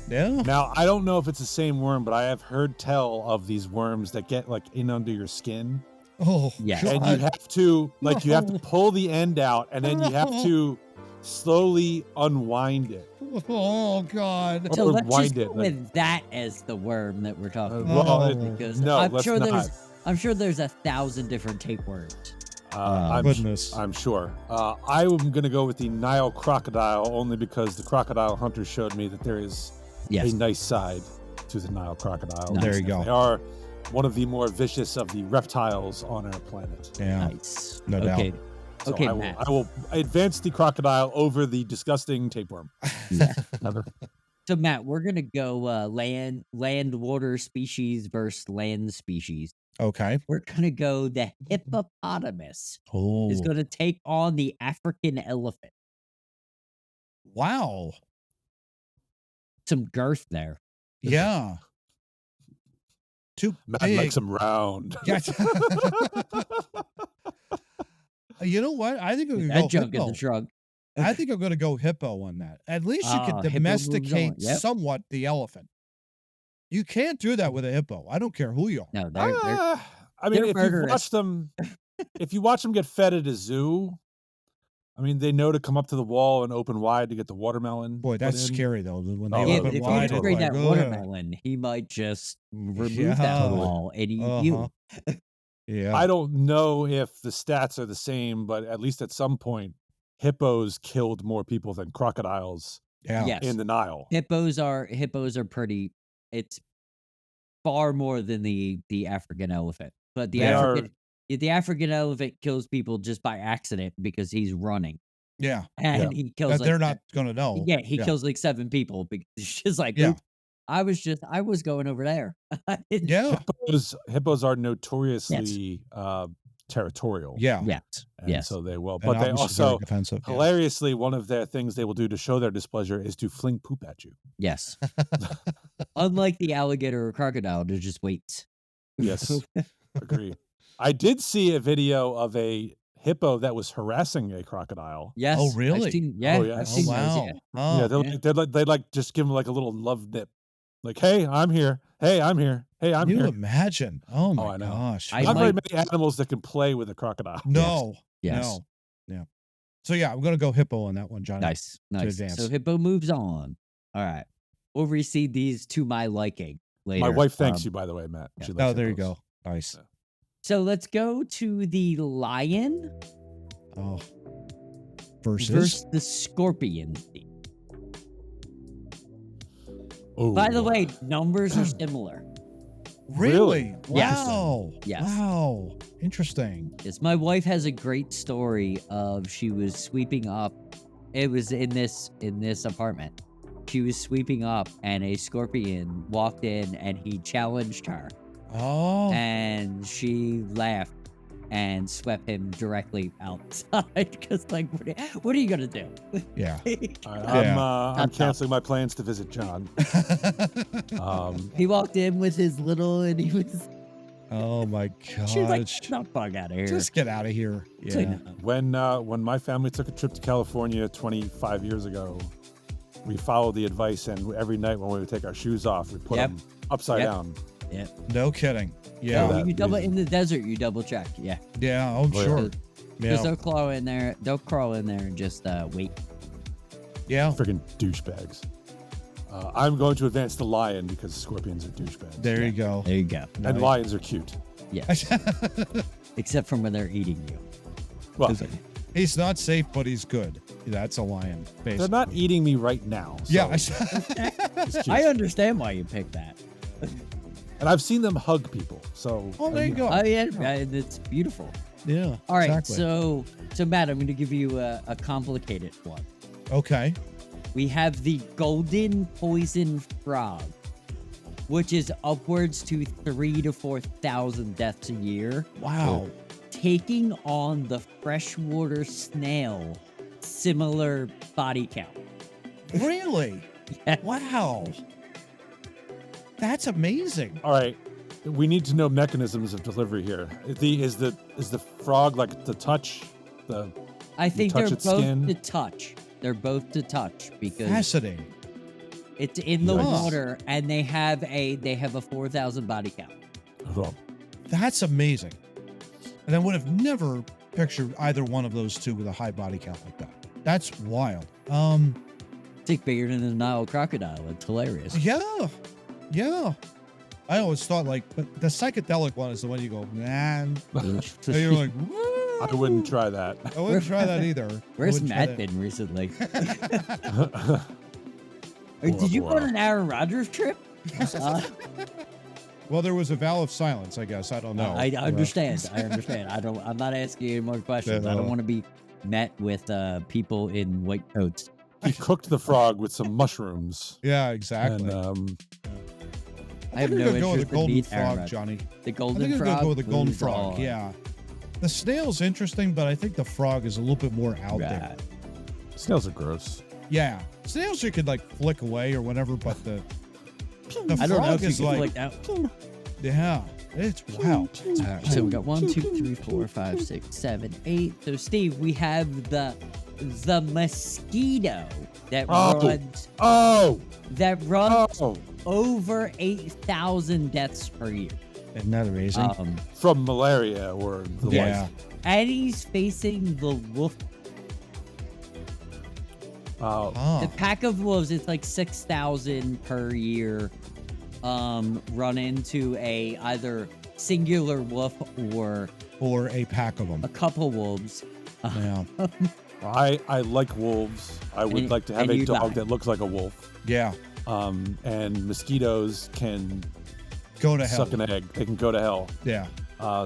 S3: Yeah.
S1: Now I don't know if it's the same worm, but I have heard tell of these worms that get like in under your skin,
S3: Oh,
S2: Yes.
S1: and you
S3: God.
S1: have to pull the end out, and then you have to slowly unwind it.
S3: Oh, God.
S2: So
S1: Or
S2: let's
S1: wind
S2: just
S1: it,
S2: go
S1: like-
S2: with that as the worm that we're talking
S3: well,
S2: about.
S3: it-
S2: Because
S1: no,
S2: I'm
S1: let's
S2: sure
S1: not.
S2: I'm sure there's 1,000 different tapeworms.
S3: Goodness.
S1: I'm sure. I'm going to go with the Nile crocodile only because the crocodile hunter showed me that there is
S2: Yes.
S1: a nice side to the Nile crocodile.
S3: There you go.
S1: They are one of the more vicious of the reptiles on our planet.
S3: Yeah.
S2: Nice.
S3: No
S2: okay.
S3: doubt.
S1: So
S2: Okay,
S1: I
S2: Matt.
S1: will advance the crocodile over the disgusting tapeworm.
S2: So Matt, we're gonna go land water species versus land species.
S3: Okay.
S2: We're gonna go the hippopotamus
S3: Oh,
S2: is gonna take on the African elephant.
S3: wow.
S2: Some girth there.
S3: Yeah. Too
S1: Matt
S3: big.
S1: likes them round.
S3: Yes. You know what? I think I'm going to
S2: That
S3: go
S2: junk in
S3: hippo.
S2: the trunk.
S3: I think I'm going to go hippo on that. At least you
S2: Ah,
S3: can
S2: hippo moves
S3: domesticate
S2: on. Yep.
S3: somewhat the elephant. You can't do that with a hippo. I don't care who you are.
S2: No, they're
S1: I mean,
S2: they're
S1: if you
S2: murderous.
S1: watch them, if you watch them get fed at a zoo, I mean, they know to come up to the wall and open wide to get the watermelon.
S3: Boy,
S1: put
S3: that's
S1: in.
S3: scary though. When
S1: Oh,
S3: they
S2: yeah,
S3: open
S2: but if
S3: wide,
S2: you
S3: it's
S2: bring
S3: like,
S2: that
S3: "Ugh."
S2: watermelon, he might just remove that
S3: Yeah.
S2: wall and eat you.
S3: Yeah.
S1: I don't know if the stats are the same, but at least at some point, hippos killed more people than crocodiles
S3: Yeah.
S2: Yes.
S1: in the Nile.
S2: Hippos are pretty. It's far more than the African elephant, but the
S1: They are-
S2: the African elephant kills people just by accident because he's running
S3: Yeah.
S2: and he kills.
S3: That
S2: Like,
S3: they're not going to know.
S2: Yeah, he kills like 7 people because he's just like,
S3: Yeah.
S2: "Oop, I was going over there. I didn't-"
S3: Yeah.
S1: Hippos are notoriously territorial.
S3: Yeah.
S2: Yes.
S1: And
S2: Yes.
S1: so they will.
S3: And
S1: But they
S3: obviously very
S1: also,
S3: defensive. Yeah.
S1: hilariously, one of their things they will do to show their displeasure is to fling poop at you.
S2: Yes. Unlike the alligator or crocodile, it just waits.
S1: Yes. Agree. I did see a video of a hippo that was harassing a crocodile.
S2: Yes.
S3: Oh,
S2: I've
S3: really?
S2: seen- yeah.
S1: Oh, yeah.
S2: I've
S3: Oh,
S2: seen those,
S3: wow.
S2: yeah.
S3: Oh,
S1: Yeah, they'd like just give him like a little love nip. Like, hey, I'm here. Hey, I'm here. Hey, I'm
S3: Can you
S1: here.
S3: imagine? Oh my
S1: I know.
S3: gosh.
S2: I
S1: Not
S2: might-
S1: very many animals that can play with a crocodile.
S3: No.
S2: Yes.
S3: No. Yeah. So yeah, I'm going to go hippo on that one, Johnny.
S2: Nice. Nice.
S3: advance.
S2: So Hippo moves on. All right. We'll reseed these to my liking later.
S1: My wife thanks you, by the way, Matt.
S2: yeah.
S1: She
S3: Oh,
S1: likes
S3: there you
S1: hippos.
S3: go. Nice.
S1: Yeah.
S2: So let's go to the lion
S3: Oh. Versus.
S2: versus the scorpion.
S1: Oh,
S2: By the way, numbers are similar.
S3: Really?
S2: Yes.
S3: Wow.
S2: Yes.
S3: Wow. Interesting.
S2: Yes, my wife has a great story of she was sweeping up. It was in this apartment, She was sweeping up, and a scorpion walked in, and he challenged her.
S3: Oh.
S2: And she laughed and swept him directly outside. Because, like, what are you gonna do?
S3: Yeah.
S1: I'm canceling my plans to visit John.
S2: He walked in with his little, and he was.
S3: Oh my gosh.
S2: She was like, "Get the fuck out of here!
S3: Just get out of here."
S2: It's like,
S3: Yeah.
S1: When my family took a trip to California 25 years ago, we followed the advice, and every night when we would take our shoes off, we put them upside down.
S2: Yeah.
S3: No kidding. Yeah.
S2: So you double in the desert. You double check. Yeah.
S3: Yeah. Oh, sure.
S2: Because
S3: Yeah.
S2: they'll crawl in there. They'll crawl in there and just wait.
S3: Yeah.
S1: Freaking douchebags. I'm going to advance the lion because scorpions are douchebags.
S3: There you go.
S2: There you go.
S1: And lions are cute.
S2: Yeah. Except for when they're eating you.
S1: Well,
S3: He's not safe, but he's good. That's a lion. Basically.
S1: they're not eating me right now. So
S3: Yeah.
S1: it's cute.
S2: I understand why you picked that.
S1: And I've seen them hug people. So
S3: Oh, there you go.
S2: Oh yeah, and it's beautiful.
S3: Yeah.
S2: All right,
S3: Exactly.
S2: so Matt, I'm going to give you a complicated one.
S3: Okay.
S2: We have the golden poison frog, which is upwards to 3,000 to 4,000 deaths a year,
S3: Wow.
S2: taking on the freshwater snail, similar body count.
S3: Really?
S2: Yeah.
S3: Wow. That's amazing.
S1: all right, we need to know mechanisms of delivery here. Is the frog like to touch the?
S2: I think
S1: touch
S2: they're
S1: its
S2: both
S1: skin?
S2: to touch. They're both to touch because
S3: Fascinating.
S2: it's in the
S1: Nice.
S2: water, and they have a 4,000 body count.
S1: Well,
S3: That's amazing. And I would have never pictured either one of those two with a high body count like that. That's wild.
S2: It's bigger than the Nile crocodile. It's hilarious.
S3: Yeah. Yeah. I always thought but the psychedelic one is the one you go, man. And you're like, woo.
S1: I wouldn't try that.
S3: I wouldn't try that either.
S2: Where's
S3: I wouldn't try
S2: Matt
S3: that.
S2: been recently?
S1: Boy,
S2: Did you
S1: boy.
S2: go on an Aaron Rodgers trip?
S3: Well, there was a vow of silence, I guess. I don't know.
S2: I understand. I understand. I'm not asking you any more questions. I don't want to be met with people in white coats.
S1: He cooked the frog with some mushrooms.
S3: Yeah, exactly.
S1: And
S2: I have
S3: think
S2: no
S3: I'll go with
S2: interest
S3: the
S2: in
S3: golden
S2: meat, Aaron
S3: frog,
S2: Rodgers.
S3: Johnny.
S2: The
S3: I
S2: golden
S3: think I'll
S2: frog.
S3: go with the golden
S2: moves
S3: frog.
S2: on.
S3: Yeah. The snail's interesting, but I think the frog is a little bit more out there.
S2: Right.
S1: snails are gross.
S3: Yeah. Snails you could flick away or whatever, but the
S2: I don't know
S3: frog
S2: if you
S3: is
S2: can flick out.
S3: yeah, it's wow.
S2: All right, so we got 1, 2, 3, 4, 5, 6, 7, 8. So Steve, we have the mosquito that runs
S1: Oh!
S2: over 8,000 deaths per year.
S3: Isn't that amazing?
S1: From malaria or the
S3: Yeah.
S2: And he's facing the wolf.
S1: like.
S2: The pack of wolves, it's like 6,000 per year. Run into either singular wolf or
S3: Or a pack of
S2: a
S3: them.
S2: couple wolves.
S3: Yeah.
S1: I like wolves. I would
S2: And-
S1: like to have
S2: and
S1: a
S2: you
S1: dog
S2: die.
S1: that looks like a wolf.
S3: Yeah.
S1: And mosquitoes can
S3: Go to hell.
S1: suck an egg. They can go to hell.
S3: Yeah.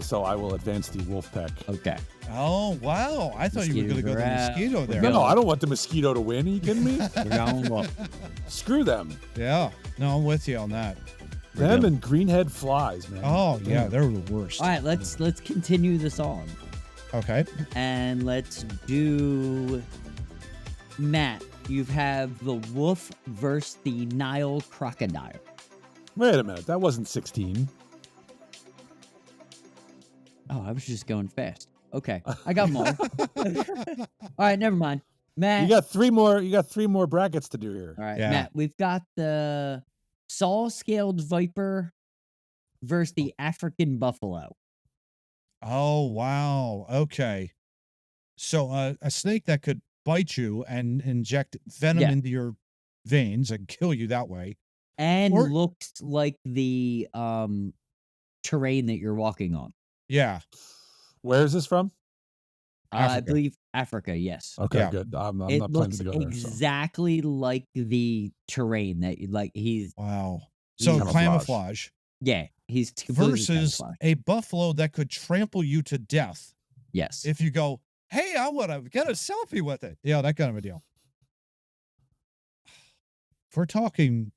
S1: So I will advance the wolf pack.
S2: Okay.
S3: Oh, wow. I thought you were going to go
S2: Mosquitoes
S3: the
S2: are out.
S3: mosquito there.
S1: No, I don't want the mosquito to win. Are you kidding me?
S2: We're going wolf.
S1: Screw them.
S3: Yeah. No, I'm with you on that.
S1: Them and greenhead flies, man.
S3: Oh, yeah. They're the worst.
S2: All right, let's continue this on.
S3: Okay.
S2: And let's do Matt. You have the wolf versus the Nile crocodile.
S1: Wait a minute. That wasn't 16.
S2: Oh, I was just going fast. Okay, I got more. All right, never mind. Matt.
S1: You got three more. You got three more brackets to do here.
S2: All right,
S3: Yeah.
S2: Matt. We've got the saw-scaled viper versus the African buffalo.
S3: Oh, wow. Okay. So a snake that could bite you and inject venom
S2: Yeah.
S3: into your veins and kill you that way.
S2: And
S3: Or-
S2: looks like the terrain that you're walking on.
S3: Yeah.
S1: Where is this from?
S2: I
S3: Africa.
S2: believe Africa, yes.
S1: Okay,
S3: Yeah.
S1: good. I'm
S2: It
S1: not planning
S2: looks
S1: to go there. So.
S2: exactly like the terrain that he's
S3: Wow. So
S1: Camouflage.
S3: camouflage
S2: he's completely
S3: versus
S2: camouflaged.
S3: a buffalo that could trample you to death
S2: Yes.
S3: if you go, hey, I want to get a selfie with it. Yeah, that kind of a deal. if we're talking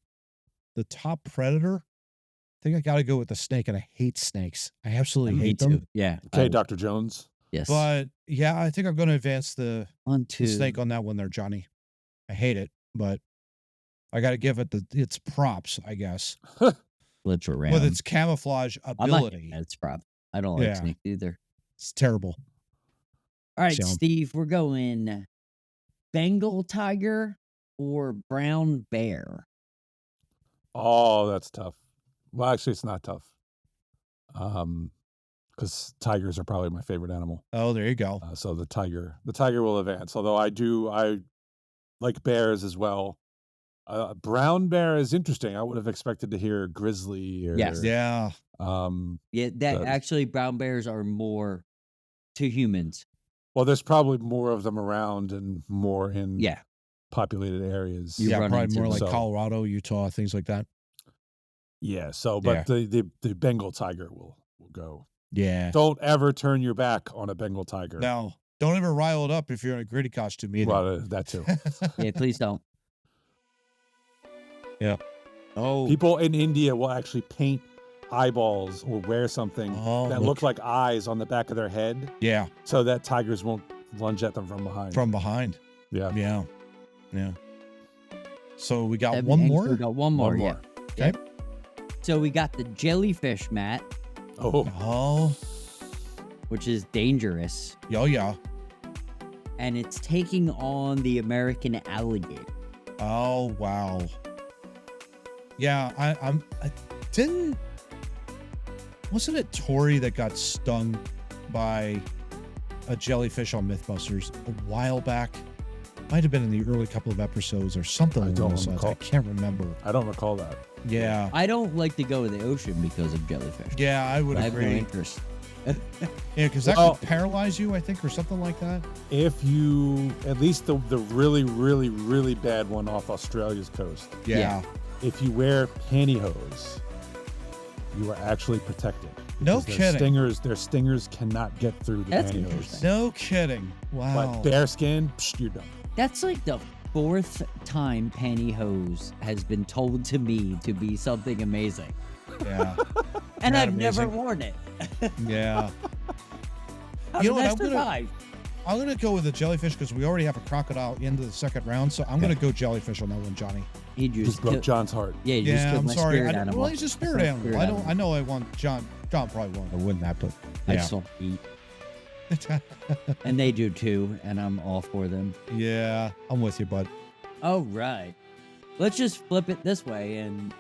S3: the top predator, I think I got to go with the snake, and I hate snakes. I absolutely hate them.
S2: Yeah.
S1: Okay, Dr. Jones.
S2: Yes.
S3: But yeah, I think I'm going to advance the
S2: the
S3: snake on that one there, Johnny. I hate it, but I got to give it its props, I guess.
S2: Glitch around.
S3: With its camouflage ability.
S2: It's prop. I don't like snakes either.
S3: It's terrible.
S2: All right,
S3: So-
S2: Steve, we're going Bengal tiger or brown bear.
S1: Oh, that's tough. Well, actually, it's not tough. Because tigers are probably my favorite animal.
S3: Oh, there you go.
S1: So the tiger will advance. Although I like bears as well. Brown bear is interesting. I would have expected to hear grizzly. Or,
S2: Yes.
S3: Yeah.
S2: Actually, brown bears are more to humans.
S1: Well, there's probably more of them around and more in populated areas.
S2: You
S3: Yeah,
S2: run
S3: probably
S2: into
S3: more like
S1: them.
S3: Colorado, Utah, things like that.
S1: Yeah. So, but the Bengal tiger will go.
S3: Yeah.
S1: Don't ever turn your back on a Bengal tiger.
S3: No, don't ever rile it up if you're in a gritty costume either.
S1: Well, that too.
S2: Yeah, please don't.
S3: Yeah.
S2: Oh,
S1: People in India will actually paint eyeballs or wear something that look like eyes on the back of their head,
S3: Yeah.
S1: so that tigers won't lunge at them from behind.
S3: From behind.
S1: Yeah.
S3: Yeah. Yeah. So we got
S2: that
S3: one
S2: means
S3: more.
S2: We got one more.
S1: One
S2: Yeah.
S1: more.
S3: Okay.
S2: So we got the jellyfish, Matt,
S1: Oh,
S3: Oh.
S2: which is dangerous,
S3: Yeah.
S2: and it's taking on the American alligator.
S3: Oh wow. Yeah, I didn't. Wasn't it Tori that got stung by a jellyfish on MythBusters a while back? Might have been in the early couple of episodes or something along those lines. I can't remember.
S1: I don't recall that.
S3: Yeah.
S2: I don't like to go in the ocean because of jellyfish.
S3: Yeah, I would
S2: I have no
S3: agree.
S2: interest.
S3: Yeah, because that
S1: Well-
S3: could paralyze you, I think, or something like that.
S1: If you, at least the really, really, really bad one off Australia's coast,
S3: Yeah.
S1: if you wear pantyhose, you are actually protected.
S3: No
S1: Because
S3: kidding.
S1: Their stingers cannot get through the
S2: That's
S1: pantyhose.
S2: interesting.
S3: No kidding. Wow.
S1: But bare skin, you're done.
S2: That's like the fourth time pantyhose has been told to me to be something amazing,
S3: Yeah.
S2: and
S3: That
S2: I've never
S3: amazing?
S2: worn it.
S3: Yeah.
S2: How
S3: You know
S2: did
S3: what,
S2: I
S3: I'm gonna-
S2: survive?
S3: I'm going to go with the jellyfish because we already have a crocodile into the second round. So I'm going to go jellyfish on that one, Johnny.
S2: He
S1: Just broke John's heart.
S2: Yeah, you just
S3: Yeah,
S2: killed
S3: I'm
S2: my
S3: sorry.
S2: spirit animal.
S3: Well, he's a spirit
S2: My
S3: animal. I know I want John probably won't win that, but
S2: I
S3: yeah.
S2: just don't eat, and they do too, and I'm all for them.
S3: Yeah, I'm with you, bud.
S2: All right, let's just flip it this way, and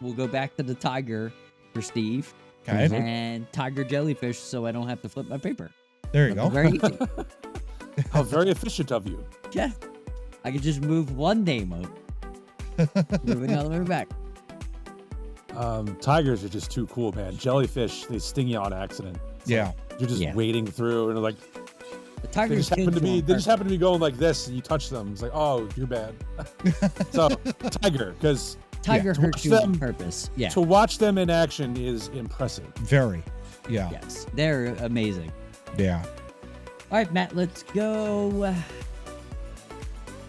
S2: we'll go back to the tiger for Steve
S3: Okay.
S2: and tiger jellyfish, so I don't have to flip my paper.
S3: There you
S2: That's
S3: go.
S2: Very easy.
S1: How very efficient of you.
S2: Yeah, I could just move one name up, move another one back.
S1: Tigers are just too cool, man. Jellyfish, they sting you on accident.
S3: Yeah.
S1: You're just
S2: Yeah.
S1: wading through, and like
S2: The
S1: they
S2: tiger
S1: just happen to be going like this, and you touch them. It's like, oh, you're bad. So tiger, because
S2: Tiger
S1: to
S2: hurts
S1: watch
S2: you
S1: them-
S2: on purpose. Yeah.
S1: to watch them in action is impressive.
S3: Very. Yeah.
S2: Yes, they're amazing.
S3: Yeah.
S2: All right, Matt, let's go.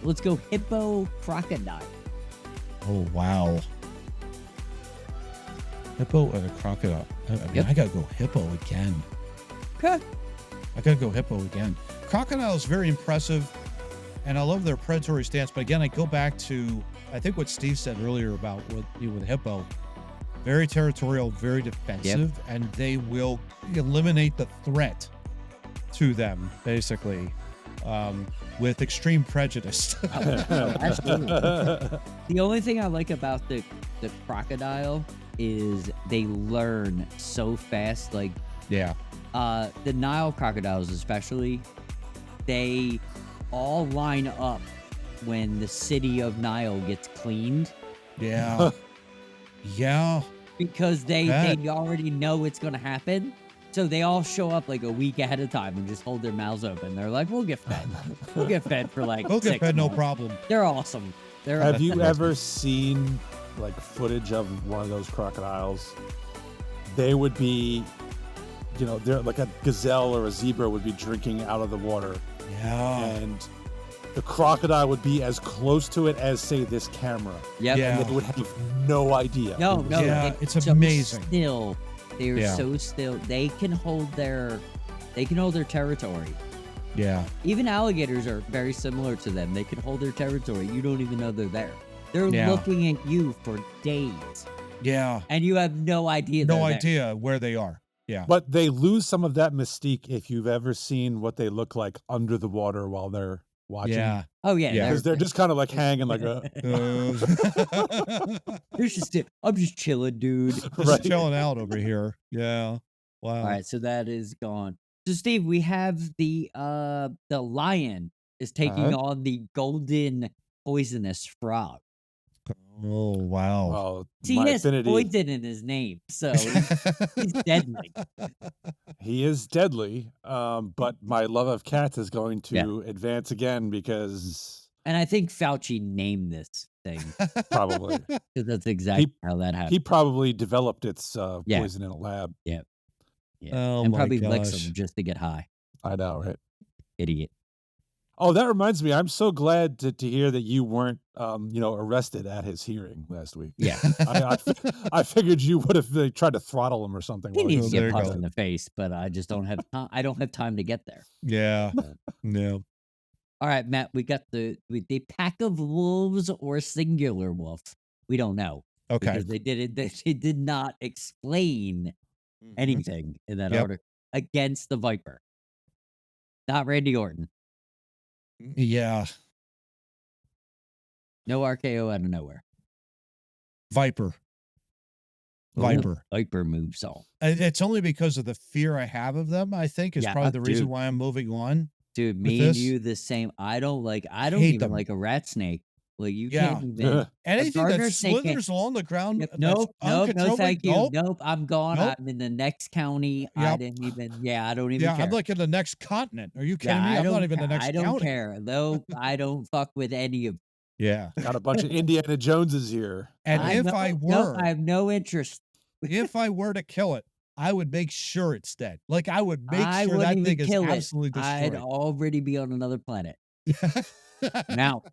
S2: Let's go hippo crocodile.
S3: Oh wow. Hippo and a crocodile. I mean,
S2: Yep.
S3: I gotta go hippo again.
S2: Okay.
S3: I gotta go hippo again. Crocodile is very impressive, and I love their predatory stance. But again, I go back to I think what Steve said earlier about with hippo. Very territorial, very defensive, and they will eliminate the threat to them basically with extreme prejudice.
S2: Absolutely. The only thing I like about the crocodile is they learn so fast. Like
S3: Yeah.
S2: the Nile crocodiles, especially, they all line up when the city of Nile gets cleaned
S3: Yeah. Yeah.
S2: because they
S3: Bet.
S2: already know it's going to happen. So they all show up like a week ahead of time and just hold their mouths open. They're like, we'll get fed. We'll get fed for like
S3: We'll get
S2: 6
S3: fed, no
S2: months."
S3: problem.
S2: They're awesome. They're
S1: Have you ever seen like footage of one of those crocodiles? They would be, they're like a gazelle or a zebra would be drinking out of the water,
S3: Yeah.
S1: and the crocodile would be as close to it as, say, this camera.
S2: Yep.
S3: Yeah.
S1: And it would have no idea.
S2: No,
S3: Yeah,
S2: they're
S3: it's
S2: so
S3: amazing.
S2: Still, they're
S3: Yeah.
S2: so still. They can hold their territory.
S3: Yeah.
S2: Even alligators are very similar to them. They can hold their territory. You don't even know they're there. They're
S3: Yeah.
S2: looking at you for days,
S3: Yeah.
S2: and you have no idea.
S3: No
S2: they're there.
S3: idea where they are. Yeah.
S1: But they lose some of that mystique if you've ever seen what they look like under the water while they're watching.
S3: Yeah.
S2: Oh yeah,
S3: Yeah.
S1: Because they're just kind of like hanging like a...
S2: I'm just chilling, dude.
S3: Just
S1: Right.
S3: chilling out over here. Yeah. Wow.
S2: All right, so that is gone. So Steve, we have the lion is taking on the golden poisonous frog.
S3: Oh, wow.
S1: Well,
S2: See,
S1: my
S2: he has
S1: affinity,
S2: poison in his name, so he's deadly.
S1: he is deadly, but my love of cats is going to
S2: Yeah.
S1: advance again because
S2: And I think Fauci named this thing
S1: probably.
S2: because that's exactly how that happened.
S1: He probably developed its
S2: Yeah.
S1: poison in a lab.
S2: Yeah,
S3: Oh,
S2: and
S3: my
S2: probably licks
S3: gosh.
S2: them just to get high.
S1: I know, right?
S2: Idiot.
S1: Oh, that reminds me. I'm so glad to hear that you weren't, arrested at his hearing last week.
S2: Yeah,
S1: I figured you would have tried to throttle him or something.
S2: he
S1: while
S2: needs
S1: was
S2: to
S3: there
S2: get
S3: you
S2: punched
S3: go.
S2: in the face, but I just don't have time. I don't have time to get there.
S3: Yeah. No.
S2: All right, Matt, we got the pack of wolves or singular wolf. We don't know
S3: Okay.
S2: because they did not explain anything in that
S3: Yep.
S2: order against the Viper. Not Randy Orton.
S3: Yeah.
S2: No RKO out of nowhere.
S3: Viper.
S2: Ooh,
S3: Viper.
S2: Viper moves on.
S3: It's only because of the fear I have of them, I think, is
S2: Yeah,
S3: probably the reason
S2: dude.
S3: why I'm moving on.
S2: Dude,
S3: With
S2: me and
S3: this?
S2: you the same. I don't
S3: Hate
S2: even
S3: them.
S2: like a rat snake. Like you
S3: Yeah.
S2: can't even.
S3: Anything that
S2: garter snake can't-
S3: slithers along the ground.
S2: Yep,
S3: that's
S2: Nope, no,
S3: uncontrollably-
S2: thank you.
S3: Nope.
S2: Nope, I'm gone.
S3: Nope.
S2: I'm in the next county. I
S3: Yep.
S2: didn't even. Yeah, I don't even
S3: Yeah,
S2: care.
S3: I'm like in the next continent. Are you kidding
S2: Yeah,
S3: me?
S2: I
S3: I'm not
S2: don't
S3: even the
S2: ca-
S3: next
S2: I don't
S3: county.
S2: care. Nope, I don't fuck with any of.
S3: Yeah.
S1: Got a bunch of Indiana Joneses here.
S3: And if
S2: know-
S3: I
S2: nope,
S3: were,
S2: I have no interest.
S3: if I were to kill it, I would make sure it's dead. Like I would make
S2: I
S3: sure
S2: wouldn't
S3: that
S2: even
S3: thing is
S2: kill it.
S3: absolutely
S2: I'd
S3: destroyed.
S2: already be on another planet. I'm out.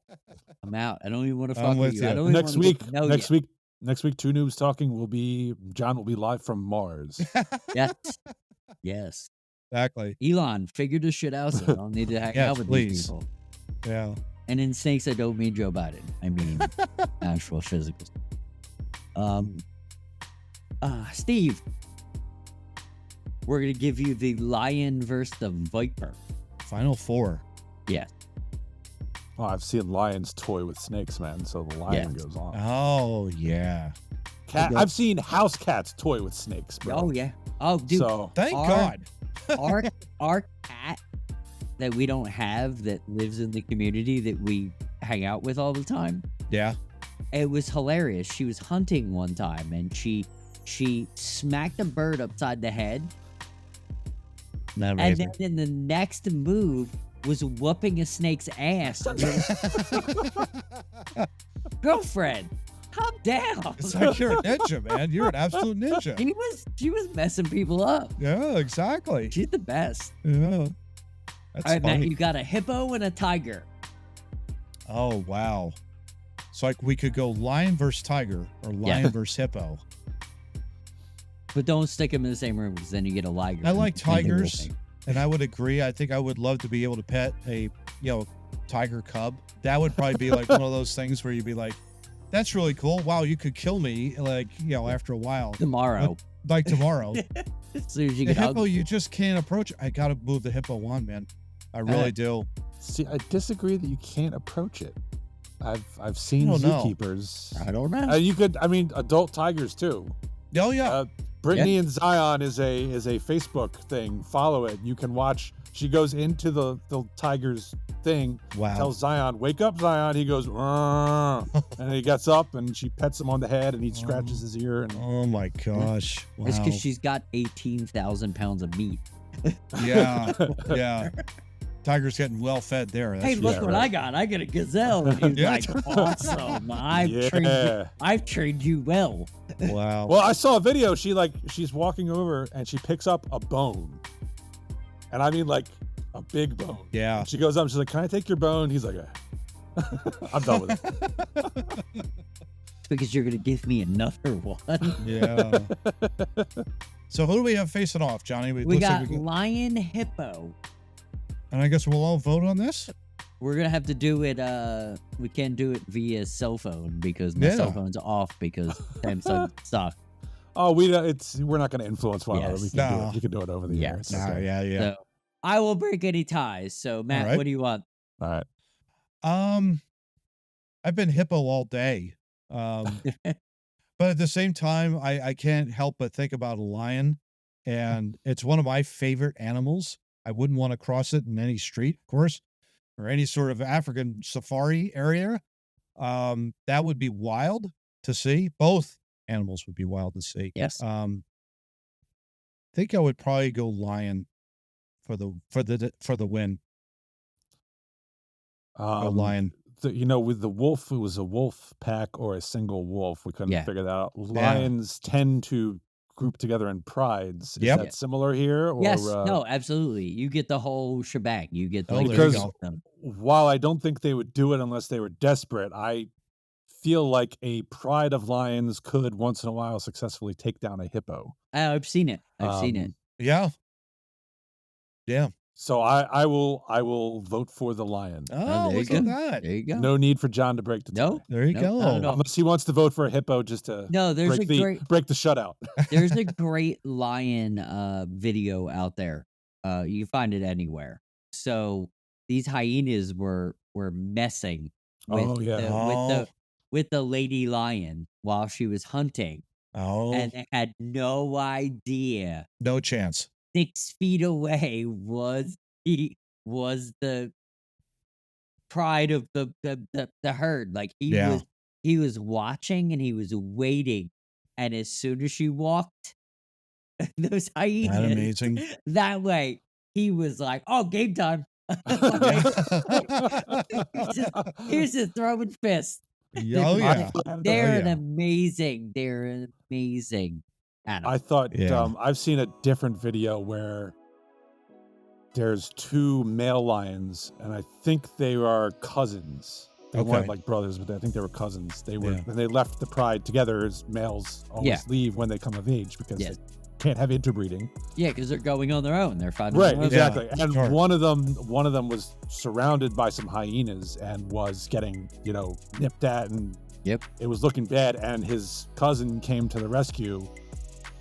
S2: I'm out. I don't even want to fuck
S3: I'm
S2: with
S3: with
S2: you. I
S3: you.
S2: don't even
S1: Next
S2: wanna
S1: week,
S2: get to know
S1: next
S2: you.
S1: week, next week, Two Noobs Talking John will be live from Mars.
S2: Yes. Yes.
S3: Exactly.
S2: Elon, figure this shit out. So I don't need to hang
S3: Yes,
S2: out with
S3: please.
S2: these people.
S3: Yeah.
S2: And in snakes, I don't mean Joe Biden. I mean actual physical. Steve, we're gonna give you the lion versus the viper.
S3: Final four.
S2: Yes.
S1: Oh, I've seen lions toy with snakes, man. So the lion
S2: Yes.
S1: goes on.
S3: Oh yeah.
S1: I've seen house cats toy with snakes, bro.
S2: Oh yeah. Oh, dude.
S1: So
S3: Thank
S2: Our-
S3: God.
S2: our cat that we don't have that lives in the community that we hang out with all the time.
S3: Yeah.
S2: It was hilarious. She was hunting one time and she smacked a bird upside the head,
S3: Not
S2: and
S3: amazing.
S2: then in the next move was whooping a snake's ass. Girlfriend, calm down.
S3: It's like you're a ninja, man. You're an absolute ninja.
S2: She was messing people up.
S3: Yeah, exactly.
S2: She's the best.
S3: Yeah. That's
S2: All right, Matt,
S3: funny.
S2: you got a hippo and a tiger.
S3: Oh wow. So like we could go lion versus tiger or lion versus hippo.
S2: But don't stick them in the same room because then you get a liger.
S3: I like
S2: You can't do
S3: tigers.
S2: anything.
S3: And I would agree. I think I would love to be able to pet a, tiger cub. That would probably be like one of those things where you'd be like, that's really cool. Wow, you could kill me after a while.
S2: Tomorrow.
S3: Like tomorrow.
S2: As soon as you
S3: The
S2: get
S3: hippo,
S2: hug.
S3: you just can't approach it. I gotta move the hippo on, man. I really do.
S1: see, I disagree that you can't approach it. I've seen
S3: I don't know.
S1: zookeepers.
S2: I don't know.
S1: You could, I mean, adult tigers too.
S3: Oh yeah.
S1: Brittany and Zion is a Facebook thing. Follow it. You can watch. She goes into the tiger's thing.
S3: Wow.
S1: Tells Zion, "Wake up, Zion." He goes, "Rrrr," and he gets up and she pets him on the head and he scratches his ear. And
S3: Oh my gosh. Wow.
S2: It's because she's got 18,000 pounds of meat.
S3: Yeah. Yeah. Tiger's getting well fed there.
S2: Hey, look what I got. I got a gazelle. And he's
S3: Yeah.
S2: like, awesome.
S1: yeah.
S2: I've trained you well.
S3: Wow.
S1: Well, I saw a video. She's walking over and she picks up a bone, and I mean like a big bone.
S3: Yeah.
S1: She goes up, she's like, "Can I take your bone?" He's like, "I'm done with it."
S2: Because you're gonna give me another one.
S3: Yeah. So who do we have facing off, Johnny?
S2: We got lion hippo.
S3: And I guess we'll all vote on this?
S2: We're gonna have to do it. We can't do it via cell phone because my cell phone's off because Samsung sucks.
S1: Oh, we're not going to influence one another.
S2: Yes.
S1: We can do it over the air.
S2: Yes.
S1: Okay.
S3: Yeah.
S2: So I will break any ties. So Matt, what do you want?
S1: All right.
S3: I've been hippo all day. But at the same time, I can't help but think about a lion, and it's one of my favorite animals. I wouldn't want to cross it in any street, of course, or any sort of African safari area. That would be wild to see. Both animals would be wild to see.
S2: Yes.
S3: I think I would probably go lion for the win. A lion.
S1: With the wolf, it was a wolf pack or a single wolf. We couldn't figure that out. Lions tend to group together in prides. Is that similar here? Or,
S2: yes. No, absolutely. You get the whole shebang. You get the
S1: because while I don't think they would do it unless they were desperate, I feel like a pride of lions could once in a while successfully take down a hippo.
S2: I've seen it. I've seen it.
S3: Yeah. Yeah.
S1: So I will vote for the lion.
S3: Oh, look at that.
S2: There you go.
S1: No need for John to break the tie.
S3: There you go.
S1: Unless he wants to vote for a hippo just to break the shutout.
S2: There's a great lion video out there. You can find it anywhere. So these hyenas were messing with the lady lion while she was hunting.
S3: Oh.
S2: And they had no idea.
S3: No chance.
S2: 6 feet away was the pride of the herd. Like he was watching and he was waiting. And as soon as she walked, those hyenas
S3: That amazing.
S2: That way, he was like, "Oh, game time." Here's a throwing fist.
S3: Yeah.
S2: They're an amazing animal.
S1: I thought I've seen a different video where there's 2 male lions, and I think they are cousins. They weren't like brothers, but I think they were cousins. They were, and they left the pride together as males always leave when they come of age because they can't have interbreeding.
S2: Yeah, because they're going on their own. They're finding
S1: right, exactly.
S3: Yeah,
S1: and one of them was surrounded by some hyenas and was getting nipped at, and it was looking bad. And his cousin came to the rescue.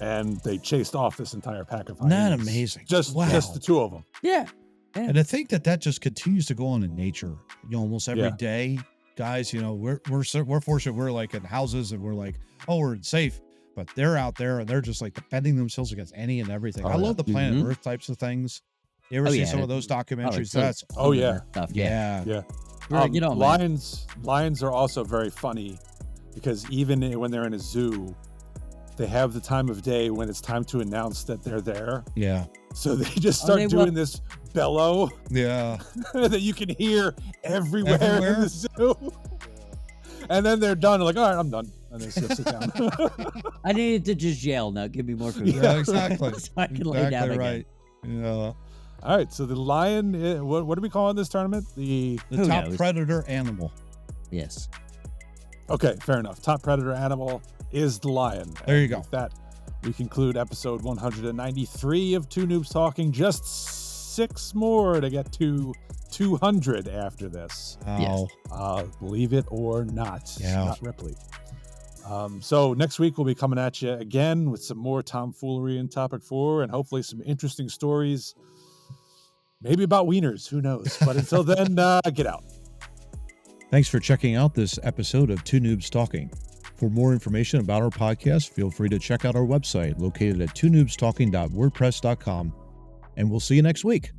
S1: And they chased off this entire pack of hyenas.
S3: Not amazing.
S1: Just the 2 of them.
S2: Yeah.
S3: And I think that just continues to go on in nature. Almost every day, guys. We're fortunate. We're like in houses and we're like, oh, we're safe. But they're out there and they're just like defending themselves against any and everything. I love the Planet Earth types of things. You ever see some of those documentaries?
S2: Stuff.
S3: Yeah.
S1: Lions are also very funny because even when they're in a zoo, they have the time of day when it's time to announce that they're there.
S3: Yeah.
S1: So they just start doing this bellow.
S3: Yeah.
S1: that you can hear everywhere in the zoo. And then they're done. They're like, all right, I'm done. And they sit down.
S2: I needed to just yell now. Give me more food.
S3: Yeah, exactly.
S2: So I can lay down
S3: right.
S2: again.
S3: Yeah.
S1: All right. So the lion, what do we call in this tournament? The
S3: top predator animal.
S2: Yes.
S1: Okay, fair enough. Top predator animal is the lion.
S3: There you go.
S1: With that, we conclude episode 193 of Two Noobs Talking. Just 6 more to get to 200 after this.
S3: Oh.
S1: Believe it or not.
S3: Yeah.
S1: Scott Ripley. So next week we'll be coming at you again with some more tomfoolery in topic 4 and hopefully some interesting stories. Maybe about wieners. Who knows? But until then, get out.
S3: Thanks for checking out this episode of Two Noobs Talking. For more information about our podcast, feel free to check out our website located at twonoobstalking.wordpress.com. And we'll see you next week.